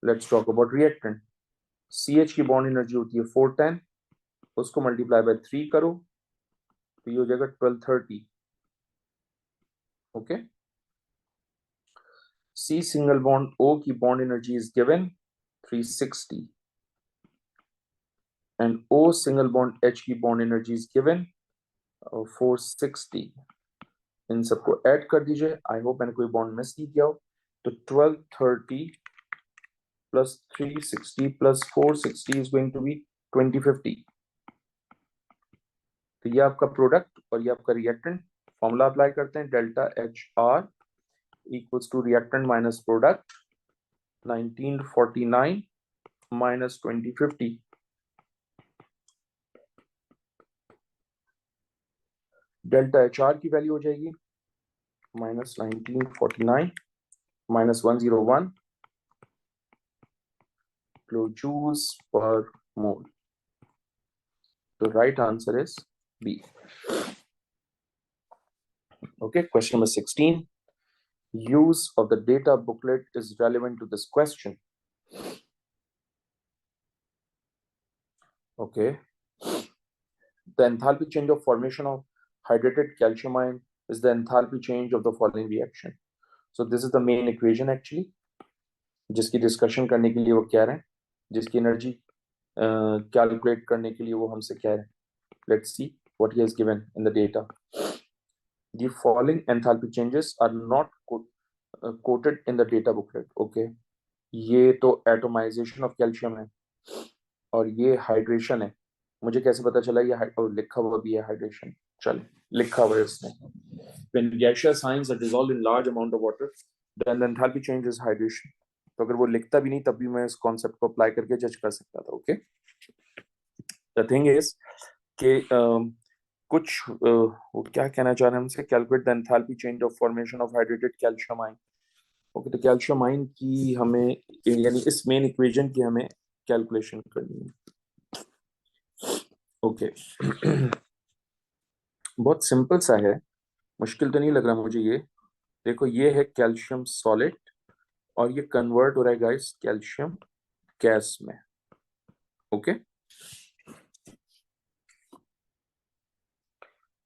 Let's talk about reactant. CH की बॉन्ड एनर्जी होती है 410, उसको मल्टीप्लाई बाय 3 करो तो ये हो जाएगा 1230. Okay. C single bond O की bond energy is given 360 and O single bond H की बॉन्ड एनर्जी इज गिवन 460. इन सबको ऐड कर दीजिए. आई होप मैंने कोई बॉन्ड मिस नहीं किया हो. तो 1230 plus 360 plus 460 is going to be 2050. तो ये आपका प्रोडक्ट और ये आपका रिएक्टेंट. फॉर्मूला अप्लाई करते हैं. Delta H R equals to reactant minus product 1949 minus 2050. Delta H R की वैल्यू हो जाएगी minus 1949 minus 101 kilojoules per mole. The right answer is B. Okay, question number 16. Use of the data booklet is relevant to this question. Okay. The enthalpy change of formation of hydrated calcium ion is the enthalpy change of the following reaction. So this is the main equation actually, जिसकी discussion करने के लिए वो कह रहे हैं, जिसकी energy calculate करने के लिए वो हमसे कह रहे हैं. Let's see what he has given in the data. The following enthalpy changes are not quoted in the data booklet. Okay, ये तो एटोमाइजेशन ऑफ कैल्शियम है और ये हाइड्रेशन है. मुझे कैसे पता चला ये लिखा हुआ भी है हाइड्रेशन. चले, लिखा हुआ है इसमें. When gaseous ions are dissolved in large amount of water, then the enthalpy change is hydration. तो अगर वो लिखता भी नहीं तब भी मैं इस कॉन्सेप्ट को अप्लाई करके जज कर सकता था. ओके. द थिंग इज कि कुछ वो क्या कहना चाह रहे हैं हमसे, calculate the enthalpy change of formation of hydrated calcium ion. Okay, तो कैल्शियम आयन की हमें यानी इस मेन इक्वेशन की हमें कैलकुलेशन करनी है. ओके. बहुत सिंपल सा है, मुश्किल तो नहीं लग रहा मुझे ये. देखो ये है कैल्शियम सॉलिड और ये कन्वर्ट हो रहा है गाइस कैल्शियम गैस में. ओके.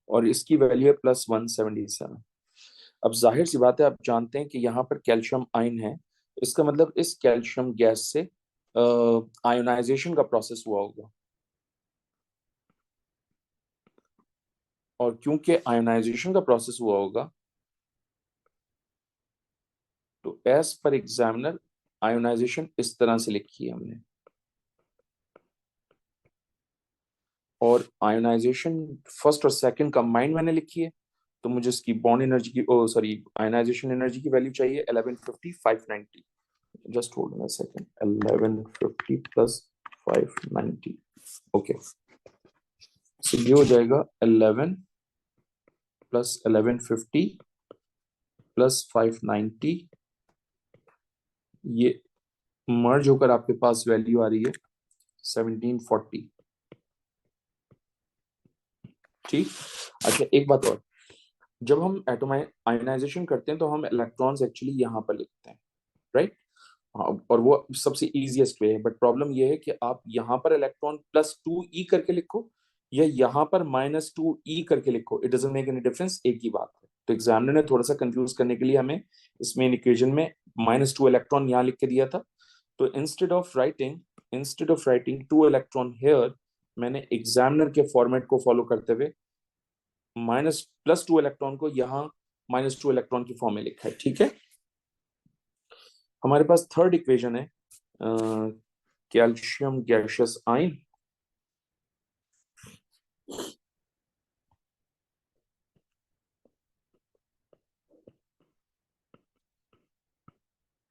और इसकी वैल्यू है प्लस 177. अब जाहिर सी बात है, आप जानते हैं कि यहाँ पर कैल्शियम आयन है, इसका मतलब इस कैल्शियम गैस से आयोनाइजेशन का प्रोसेस हुआ होगा. और क्योंकि आयोनाइजेशन का प्रोसेस हुआ होगा तो एज पर एग्जामिनर आयोनाइजेशन इस तरह से लिखी है हमने. और आयोनाइजेशन फर्स्ट और सेकंड कंबाइंड मैंने लिखी है, तो मुझे इसकी बॉन्ड एनर्जी की आयोनाइजेशन एनर्जी की वैल्यू चाहिए 1150 590. Just hold on a second. 1150 plus 590. Okay, so ये हो जाएगा 11 प्लस 1150 प्लस 590. ये मर्ज होकर आपके पास वैल्यू आ रही है 1740. ठीक. अच्छा, एक बात और, जब हम आयोनाइजेशन करते हैं तो हम इलेक्ट्रॉन्स एक्चुअली यहाँ पर लिखते हैं, राइट. और वो सबसे इजीएस्ट वे है. बट प्रॉब्लम ये है कि आप यहाँ पर इलेक्ट्रॉन +2e करके लिखो या यहाँ पर -2e करके लिखो, it doesn't make any difference, एक ही बात है. तो एग्जामिनर ने थोड़ा सा कंफ्यूज करने के लिए हमें इस मेन इक्वेशन में -2 इलेक्ट्रॉन यहाँ लिख के दिया था. तो instead of writing 2 electron here, मैंने एग्जामिनर के फॉर्मेट को फॉलो करते हुए +2 इलेक्ट्रॉन को यहाँ -2 इलेक्ट्रॉन की फॉर्म में लिखा है. ठीक है. हमारे पास थर्ड इक्वेशन है calcium gaseous ion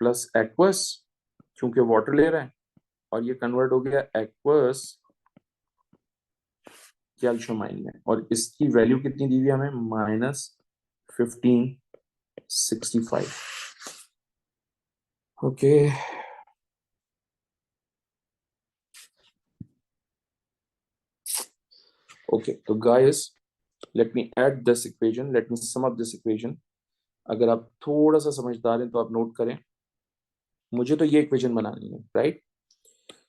plus aqueous, क्योंकि वाटर ले रहा है और ये कन्वर्ट हो गया एक्वस कैल्शियम आयन में. और इसकी वैल्यू कितनी दी हुई है हमें, 1565. Okay. Okay, so guys, let me add this equation. Let me sum up this equation. अगर आप थोड़ा सा समझदार हैं तो आप नोट करें. मुझे तो ये इक्वेशन बनानी है, राइट?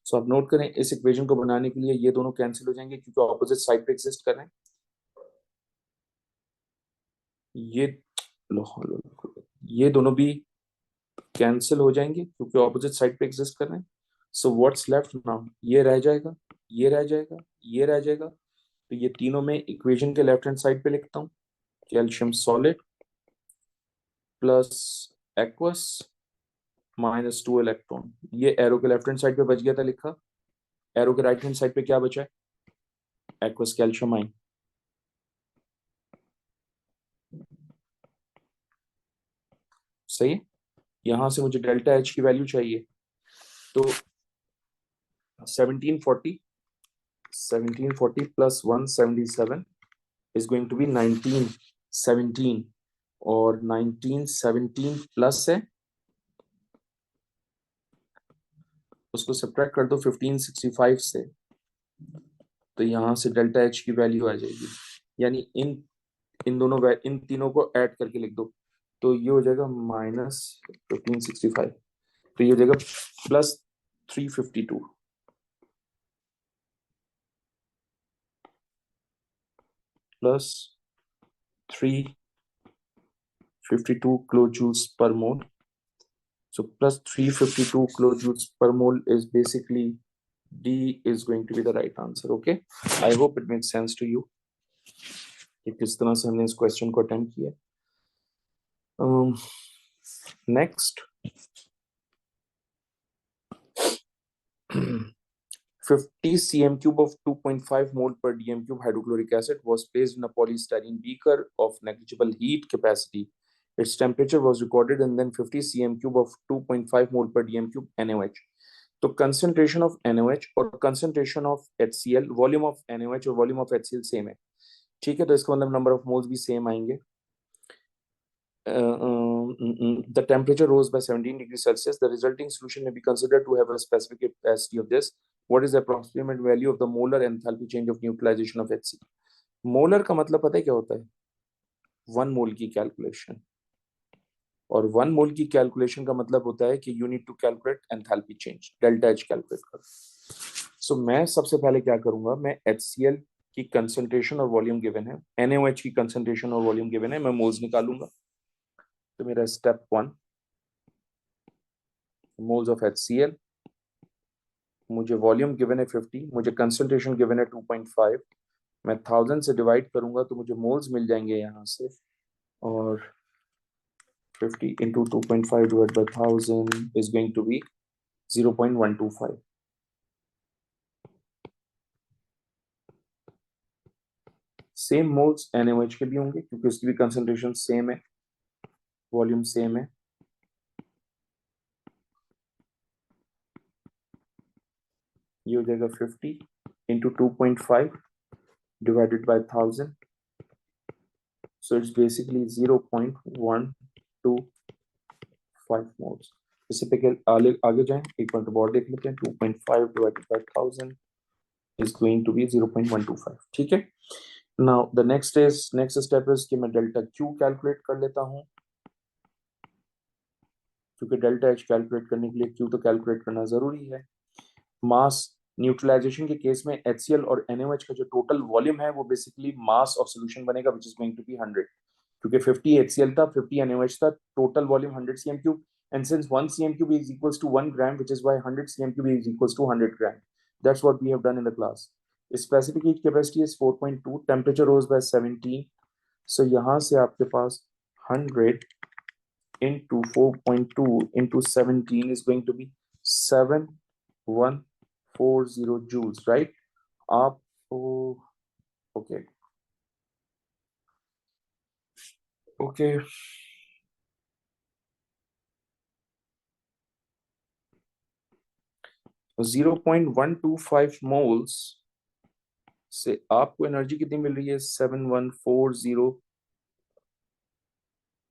सो आप नोट करें, इस इक्वेशन को बनाने के लिए ये दोनों कैंसिल हो जाएंगे क्योंकि ऑपोजिट साइड पे एग्जिस्ट कर रहे हैं. ये ये दोनों भी कैंसिल हो जाएंगे क्योंकि ऑपोजिट साइड पे एग्जिस्ट कर रहे हैं. So what's left now? ये रह जाएगा, ये रह जाएगा, ये रह जाएगा. तो ये तीनों में इक्वेशन के लेफ्ट हैंड साइड पे लिखता हूँ. Calcium solid plus aqueous minus 2 electron. ये एरो के लेफ्ट हैंड साइड पे बच गया था लिखा. एरो के राइट हैंड साइड पे क्या बचा है? Aqueous calcium ion. सही है. यहां से मुझे डेल्टा एच की वैल्यू चाहिए. तो 1740 1740 plus 177 is going to be 1917. और 1917 प्लस है, उसको सब्ट्रैक्ट कर दो 1565 से. तो यहां से डेल्टा एच की वैल्यू आ जाएगी. यानी इन इन दोनों इन तीनों को ऐड करके लिख दो. तो ये हो जाएगा माइनस 1565. तो ये हो जाएगा प्लस 352 प्लस 352 किलो जूल्स पर मोल. So plus 352 kilojoules per mole is basically D is going to be the right answer. Okay. I hope it makes sense to you कि किस तरह से हमने इस क्वेश्चन को अटेम्प्ट किया. Next 50 cm cube of 2.5 mole per dm cube hydrochloric acid was placed in a polystyrene beaker of negligible heat capacity. Its temperature was recorded and then 50 cm cube of 2.5 mole per dm cube NaOH. तो concentration of NaOH और concentration of HCl, volume of NaOH और volume of HCl same है. ठीक है. तो इसका मतलब number of moles भी सेम आएंगे. The temperature rose by 17 degrees Celsius. The resulting solution may be considered to have a specific capacity of this. What is the approximate value of the molar enthalpy change of neutralization of HC? Molar का मतलब पता है क्या होता है? 1 मोल की calculation. और 1 मोल की कैलकुलेशन का मतलब होता है कि you need to calculate enthalpy change, delta H calculate करो. सो मैं सबसे पहले क्या करूंगा, मैं HCl की कंसंट्रेशन और वॉल्यूम गिवन है, NaOH की कंसंट्रेशन और वॉल्यूम गिवन है, मैं मोल्स निकालूंगा. तो मेरा स्टेप 1 मोल्स ऑफ HCl, मुझे वॉल्यूम गिवन है 50, मुझे कंसंट्रेशन गिवन है 2.5. मैं 1000 से डिवाइड करूंगा तो मुझे मोल्स मिल जाएंगे यहाँ से. और 50 into 2.5 divided by 1000 is going to be 0.125. Same moles NaOH के भी होंगे क्योंकि उसकी भी कंसंट्रेशन सेम है, वॉल्यूम सेम है. ये हो जाएगा 50 into 2.5 divided by 1000. So it's basically 0.125 moles. इससे पे आगे जाएं, एक पॉइंट और देख लेते हैं. 2.5 divided by 1000 is going to be 0.125. ठीक है. Now the next step is कि मैं डेल्टा Q कैलकुलेट कर लेता हूं, क्योंकि डेल्टा H कैलकुलेट करने के लिए Q तो कैलकुलेट करना जरूरी है. मास न्यूट्रलाइजेशन के केस में HCl और NaOH का जो टोटल वॉल्यूम है वो बेसिकली मास ऑफ सॉल्यूशन बनेगा which is going to be 100. क्योंकि 50 HCl था, 50 NaOH था, total volume 100 cm cube, and since 1 cm cube is equals to 1 gram, which is why 100 cm cube is equals to 100 gram. That's what we have done in the class. Specific heat capacity is 4.2, temperature rose by 17. So यहाँ से आपके पास 100 into 4.2 into 17 is going to be 7140 joules, right? आप okay. Okay. 0.125 moles से आपको energy कितनी मिल रही है? 7140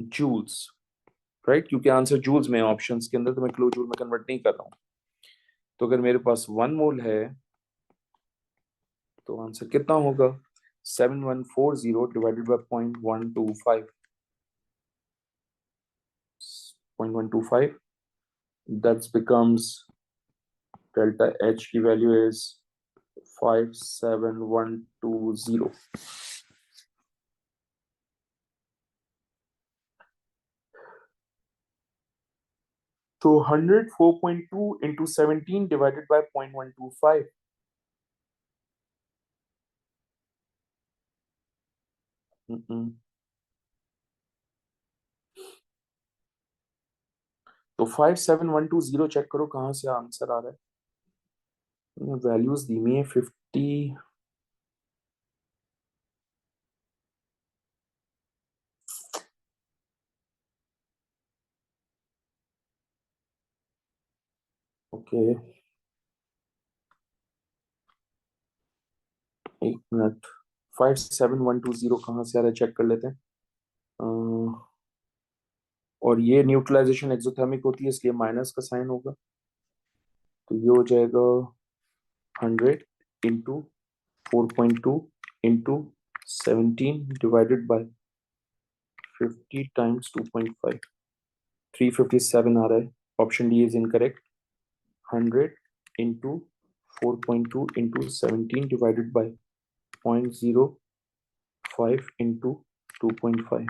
joules, right, क्योंकि आंसर जूल्स में ऑप्शंस के अंदर, तो मैं किलो जूल में कन्वर्ट नहीं कर रहा हूँ। तो अगर मेरे पास 1 मोल है तो आंसर कितना होगा? 7140 divided bye 0.125, 0.125, that becomes delta H की वैल्यू इज 57120। तो 104.2 into 17 divided by 0.125। तो 57120 चेक करो कहाँ से आंसर आ रहा है। वैल्यूज दी हुई है 50, ओके, एक मिनट, 57120 कहाँ से आ रहा है चेक कर लेते हैं। और ये न्यूट्रलाइजेशन एक्सोथर्मिक होती है, इसलिए माइनस का साइन होगा। तो ये हो जाएगा 100 into 4.2 into 17 divided by 50 times 2.5, 357 आ रहा है। Option D is incorrect. 100 into 4.2 into 17 divided by 0.05 into 2.5,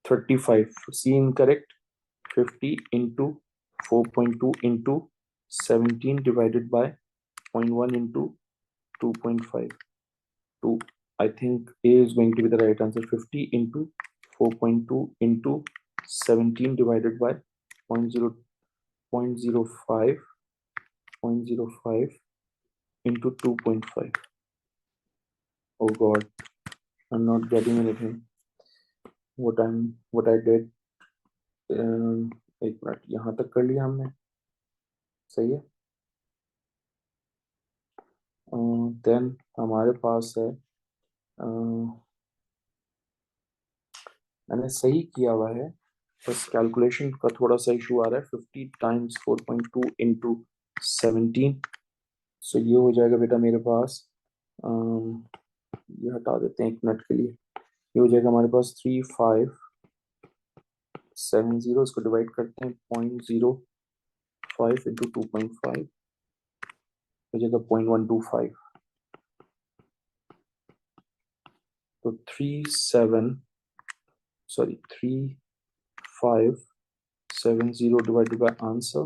35, C incorrect. 50 into 4.2 into 17 divided by 0.1 into 2.5. 2. I think A is going to be the right answer. 50 into 4.2 into 17 divided by 0.0, 0.05, 0.05 into 2.5. Oh God, I'm not getting anything. What I did. एक minute, यहाँ तक कर लिया हमने, सही है। Then हमारे पास है, मैंने सही किया हुआ है, बस कैलकुलेशन का थोड़ा सा इशू आ रहा है। 50 टाइम्स 4.2 इंटू 17, सो ये हो जाएगा बेटा मेरे पास, ये हटा देते हैं एक मिनट के लिए। ये हो जाएगा हमारे पास 3570, इसको डिवाइड करते हैं 0.05 इंटू 2.5, हो जाएगा 0.125। तो 3570 डिवाइडेड बाय आंसर,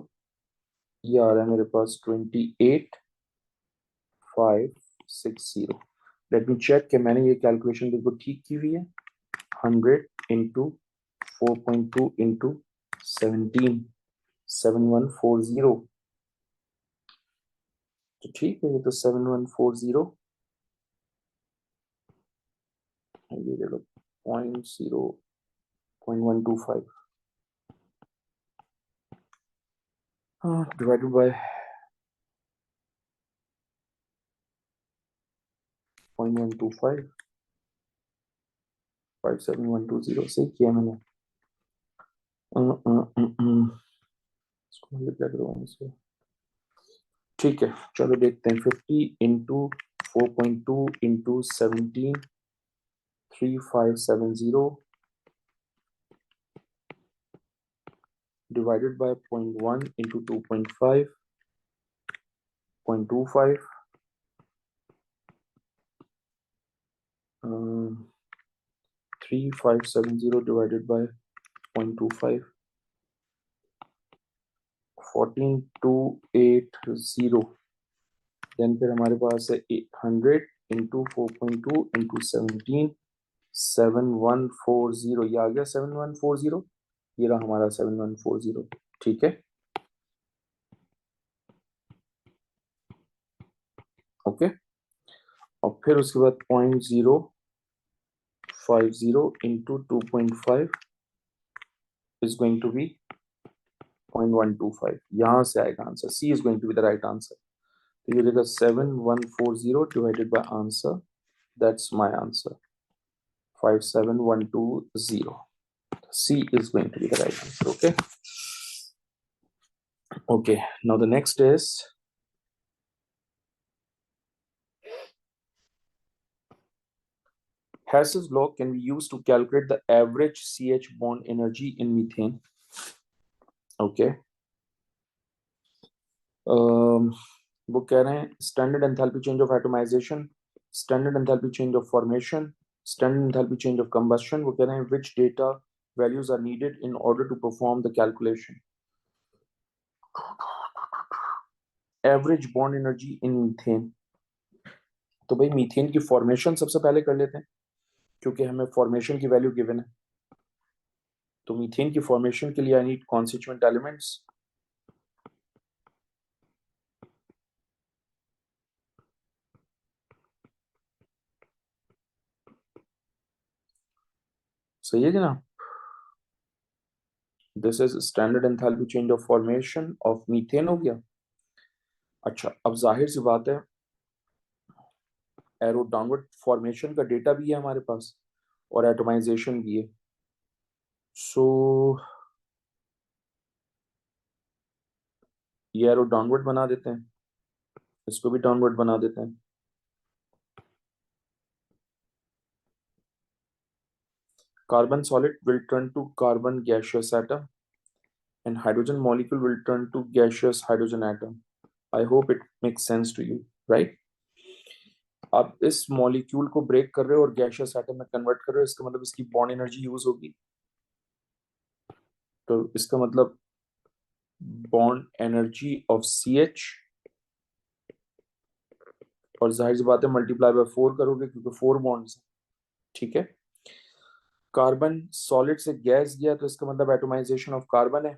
ये आ रहा है मेरे पास 28560। लेट मी चेक कि मैंने ये कैलकुलेशन बिल्कुल ठीक की हुई है। 100 इंटू 4.2 इंटू 17, 7140, तो ठीक है, ये तो 7140, ये देखो 0.125 डिवाइडेड बाय 0.125, 57120 से किया मैंने। इसको मल्टीप्लाई करो 1 से। ठीक है, चलो देखते हैं। 50 into 4.2 into 17, 3570 divided by 0.1 into 2.5, 0.25, 3570 divided by 0.25, 14280। Then फिर हमारे पास है 100 इंटू 4.2 इंटू 17, 7140, ये आ गया 7140, ये रहा हमारा 7140। ठीक है, ओके। और फिर उसके बाद 0.050 into 2.5 is going to be 0.125, यहां से आएगा answer. C is going to be the right answer. तो ये रहेगा 7140 divided by answer, that's my answer 57120। C is going to be the right answer. Okay. Okay. Now the next is Hess's law can be used to calculate the average CH bond energy in methane. Okay. वो कह रहे हैं standard enthalpy change of atomization, standard enthalpy change of formation, standard enthalpy change of combustion. वो कह रहे हैं which data values are needed in order to perform the calculation. Average bond energy in methane. तो भाई methane की formation सबसे पहले कर लेते हैं क्योंकि हमें फॉर्मेशन की वैल्यू गिवन है. तो मीथेन की फॉर्मेशन के लिए आई नीड कॉन्स्टिट्यूएंट एलिमेंट्स. सही है कि ना. This is standard enthalpy change of formation of methane हो गया. अच्छा, अब जाहिर सी बात है एरो डाउनवर्ड फॉर्मेशन का डेटा भी है हमारे पास और एटमाइजेशन भी है. सो ये एरो डाउनवर्ड बना देते हैं, इसको भी डाउनवर्ड बना देते हैं. Carbon solid will turn to carbon gaseous atom and hydrogen molecule will turn to gaseous hydrogen atom. I hope it makes sense to you, right? आप इस मॉलिक्यूल को ब्रेक कर रहे हो और गैशियस एटम में कन्वर्ट कर रहे हो, इसका मतलब इसकी बॉन्ड एनर्जी यूज होगी. तो इसका मतलब बॉन्ड एनर्जी ऑफ CH, और जाहिर सी बात है मल्टीप्लाई बाय 4 करोगे क्योंकि 4 बॉन्ड्स. ठीक है. कार्बन सॉलिड से गैस गया तो इसका मतलब एटोमाइजेशन ऑफ कार्बन है.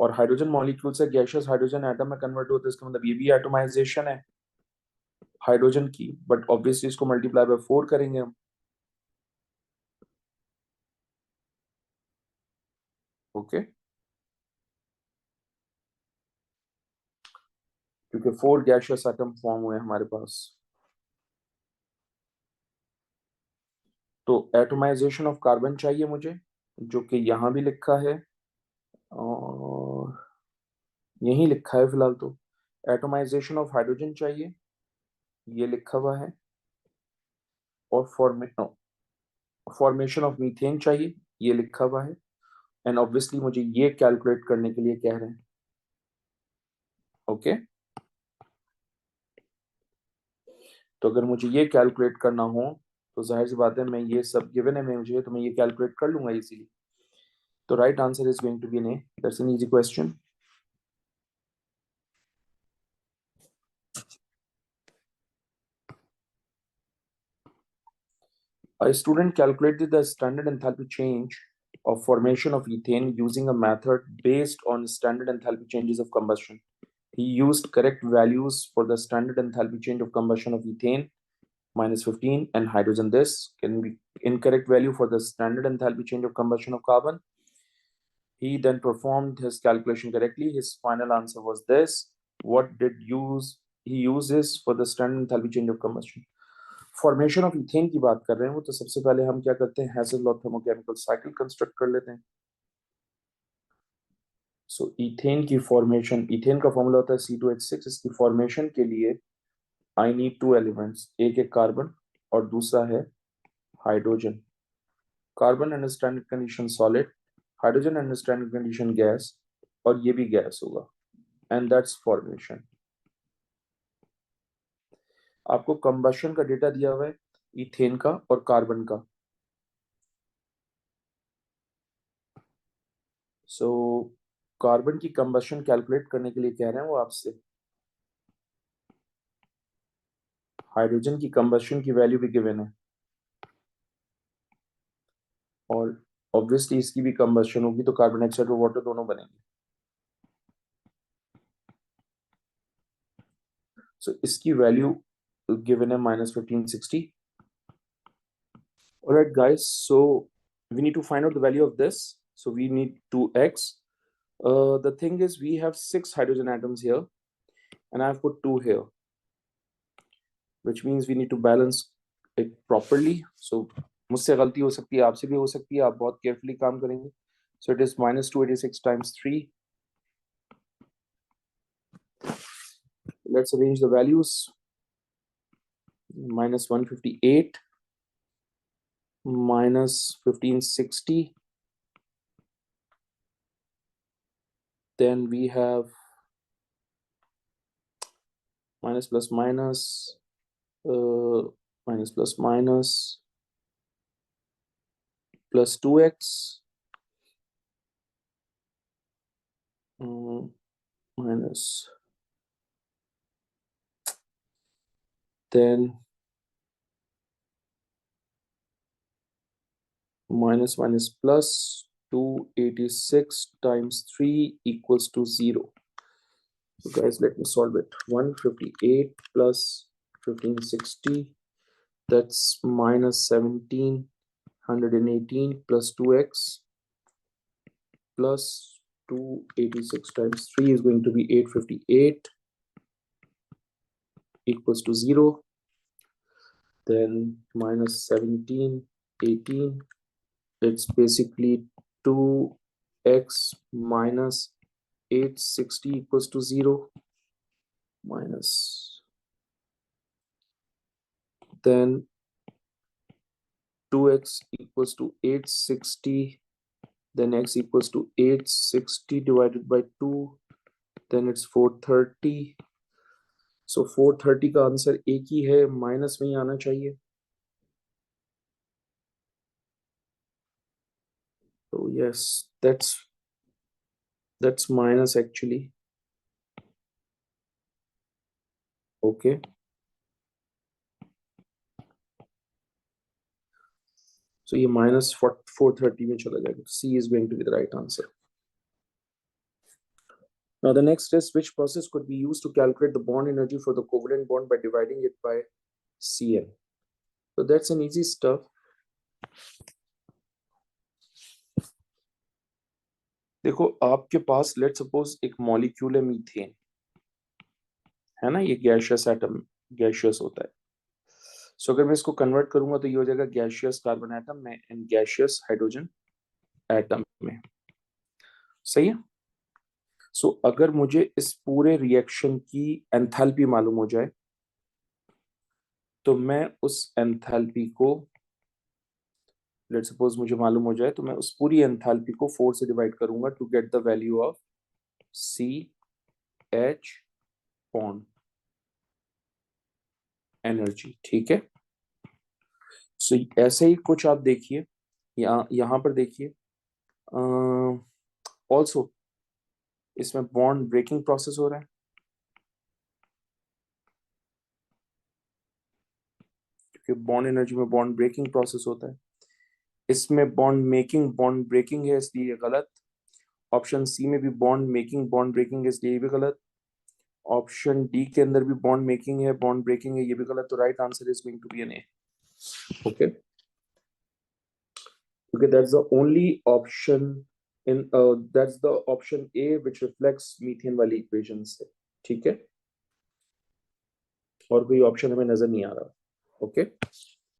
और हाइड्रोजन मॉलिक्यूल से गैसियस हाइड्रोजन एटम में कन्वर्ट होता है, इसका मतलब ये भी एटोमाइजेशन है हाइड्रोजन की. बट ऑब्वियसली इसको मल्टीप्लाई बाय 4 करेंगे हम. ओके. क्योंकि 4 गैसियस एटम फॉर्म हुए हमारे पास. तो एटोमाइजेशन ऑफ कार्बन चाहिए मुझे, जो कि यहां भी लिखा है और यही लिखा है फिलहाल. तो एटोमाइजेशन ऑफ हाइड्रोजन चाहिए, ये लिखा हुआ है. और फॉर्मेशन ऑफ मीथेन चाहिए, ये लिखा हुआ है. एंड ऑब्वियसली मुझे ये कैलकुलेट करने के लिए कह रहे हैं. ओके. तो अगर मुझे ये कैलकुलेट करना हो तो जाहिर सी बात है मैं ये सब गिवन है मुझे, तो मैं ये कैलकुलेट कर लूंगा इजीली. तो right answer is going to be A. That's an easy question. A student calculated the standard enthalpy change of formation of ethane using a method based on standard enthalpy changes of combustion. He used correct values for the standard enthalpy change of combustion of ethane -15 and hydrogen. This can be incorrect value for the standard enthalpy change of combustion of carbon. He then performed his calculation correctly. His final answer was this. What did he uses for the standard enthalpy change of combustion? Formation of ethane की बात कर रहे हैं वो, तो सबसे पहले हम क्या करते हैं, हेसेल थर्मोकेमिकल साइकिल कंस्ट्रक्ट कर लेते हैं. सो इथेन की फॉर्मेशन, इथेन का फॉर्मूला होता है C2H6. इसकी फॉर्मेशन के लिए आई नीड 2 एलिमेंट्स, एक है कार्बन और दूसरा है hydrogen. Carbon under standard condition solid, hydrogen under standard condition gas, और ये भी गैस होगा. And that's formation. आपको कंबशन का डेटा दिया हुआ है इथेन का और कार्बन का. सो कार्बन की कंबशन कैलकुलेट करने के लिए कह रहे हैं वो आपसे. हाइड्रोजन की कंबशन की वैल्यू भी गिवन है और ऑब्वियसली इसकी भी कंबशन होगी तो कार्बन डाइऑक्साइड और वाटर दोनों बनेंगे. सो इसकी वैल्यू गिवन है -1560. Alright guys, so we need to find out the value of this. So we need 2x. The thing is we have 6 hydrogen atoms here and I've put 2 here, which means we need to balance it properly. So मुझसे गलती हो सकती है, आपसे भी हो सकती है, आप बहुत केयरफुली काम करेंगे. So it is minus 286 times 3. Let's arrange the values. Minus 158 minus 1560. Then we have minus plus minus, minus plus minus, plus 2x, minus, then minus minus plus 286 times 3 equals to 0. So guys, let me solve it. 158 plus 1560, that's minus 1718 plus 2x plus 286 times 3 is going to be 858 equals to 0. Then minus 1718, it's basically 2x minus 860 equals to 0, minus, then 2x equals to 860, then x equals to 860 divided by 2, then it's 430. So 430 का answer एक ही है, minus में ही आना चाहिए. So yes, that's minus actually. Okay. So ये minus 430 में चला जाएगा. C is going to be the right answer. Now the next is, which process could be used to calculate the bond energy for the covalent bond by dividing it by Cn? So that's an easy stuff. देखो आपके पास let suppose एक molecule है methane, है ना, ये gaseous atom, gaseous होता है. सो अगर मैं इसको कन्वर्ट करूंगा तो ये हो जाएगा गैशियस कार्बन एटम में एंड गैशियस हाइड्रोजन एटम में. सही है. सो अगर मुझे इस पूरे रिएक्शन की एंथैल्पी मालूम हो जाए तो मैं उस एंथैल्पी को, लेट सपोज मुझे मालूम हो जाए तो मैं उस पूरी एंथैल्पी को 4 से डिवाइड करूंगा to get the value of C H bond energy. ठीक है. सो ऐसे ही कुछ आप देखिए, यहां पर देखिए. ऑल्सो इसमें बॉन्ड ब्रेकिंग प्रोसेस हो रहा है, क्योंकि बॉन्ड एनर्जी में बॉन्ड ब्रेकिंग प्रोसेस होता है. इसमें बॉन्ड मेकिंग बॉन्ड ब्रेकिंग है, इसलिए ये गलत. ऑप्शन सी में भी बॉन्ड मेकिंग बॉन्ड ब्रेकिंग है, इसलिए ये भी गलत. ऑप्शन डी के अंदर भी बॉन्ड मेकिंग है बॉन्ड ब्रेकिंग है, ये भी गलत. तो right answer is going to be an A. Okay, क्योंकि that's the only option in, that's the option A which reflects methane वाली इक्वेशन से. ठीक है, और कोई ऑप्शन हमें नजर नहीं आ रहा. ओके.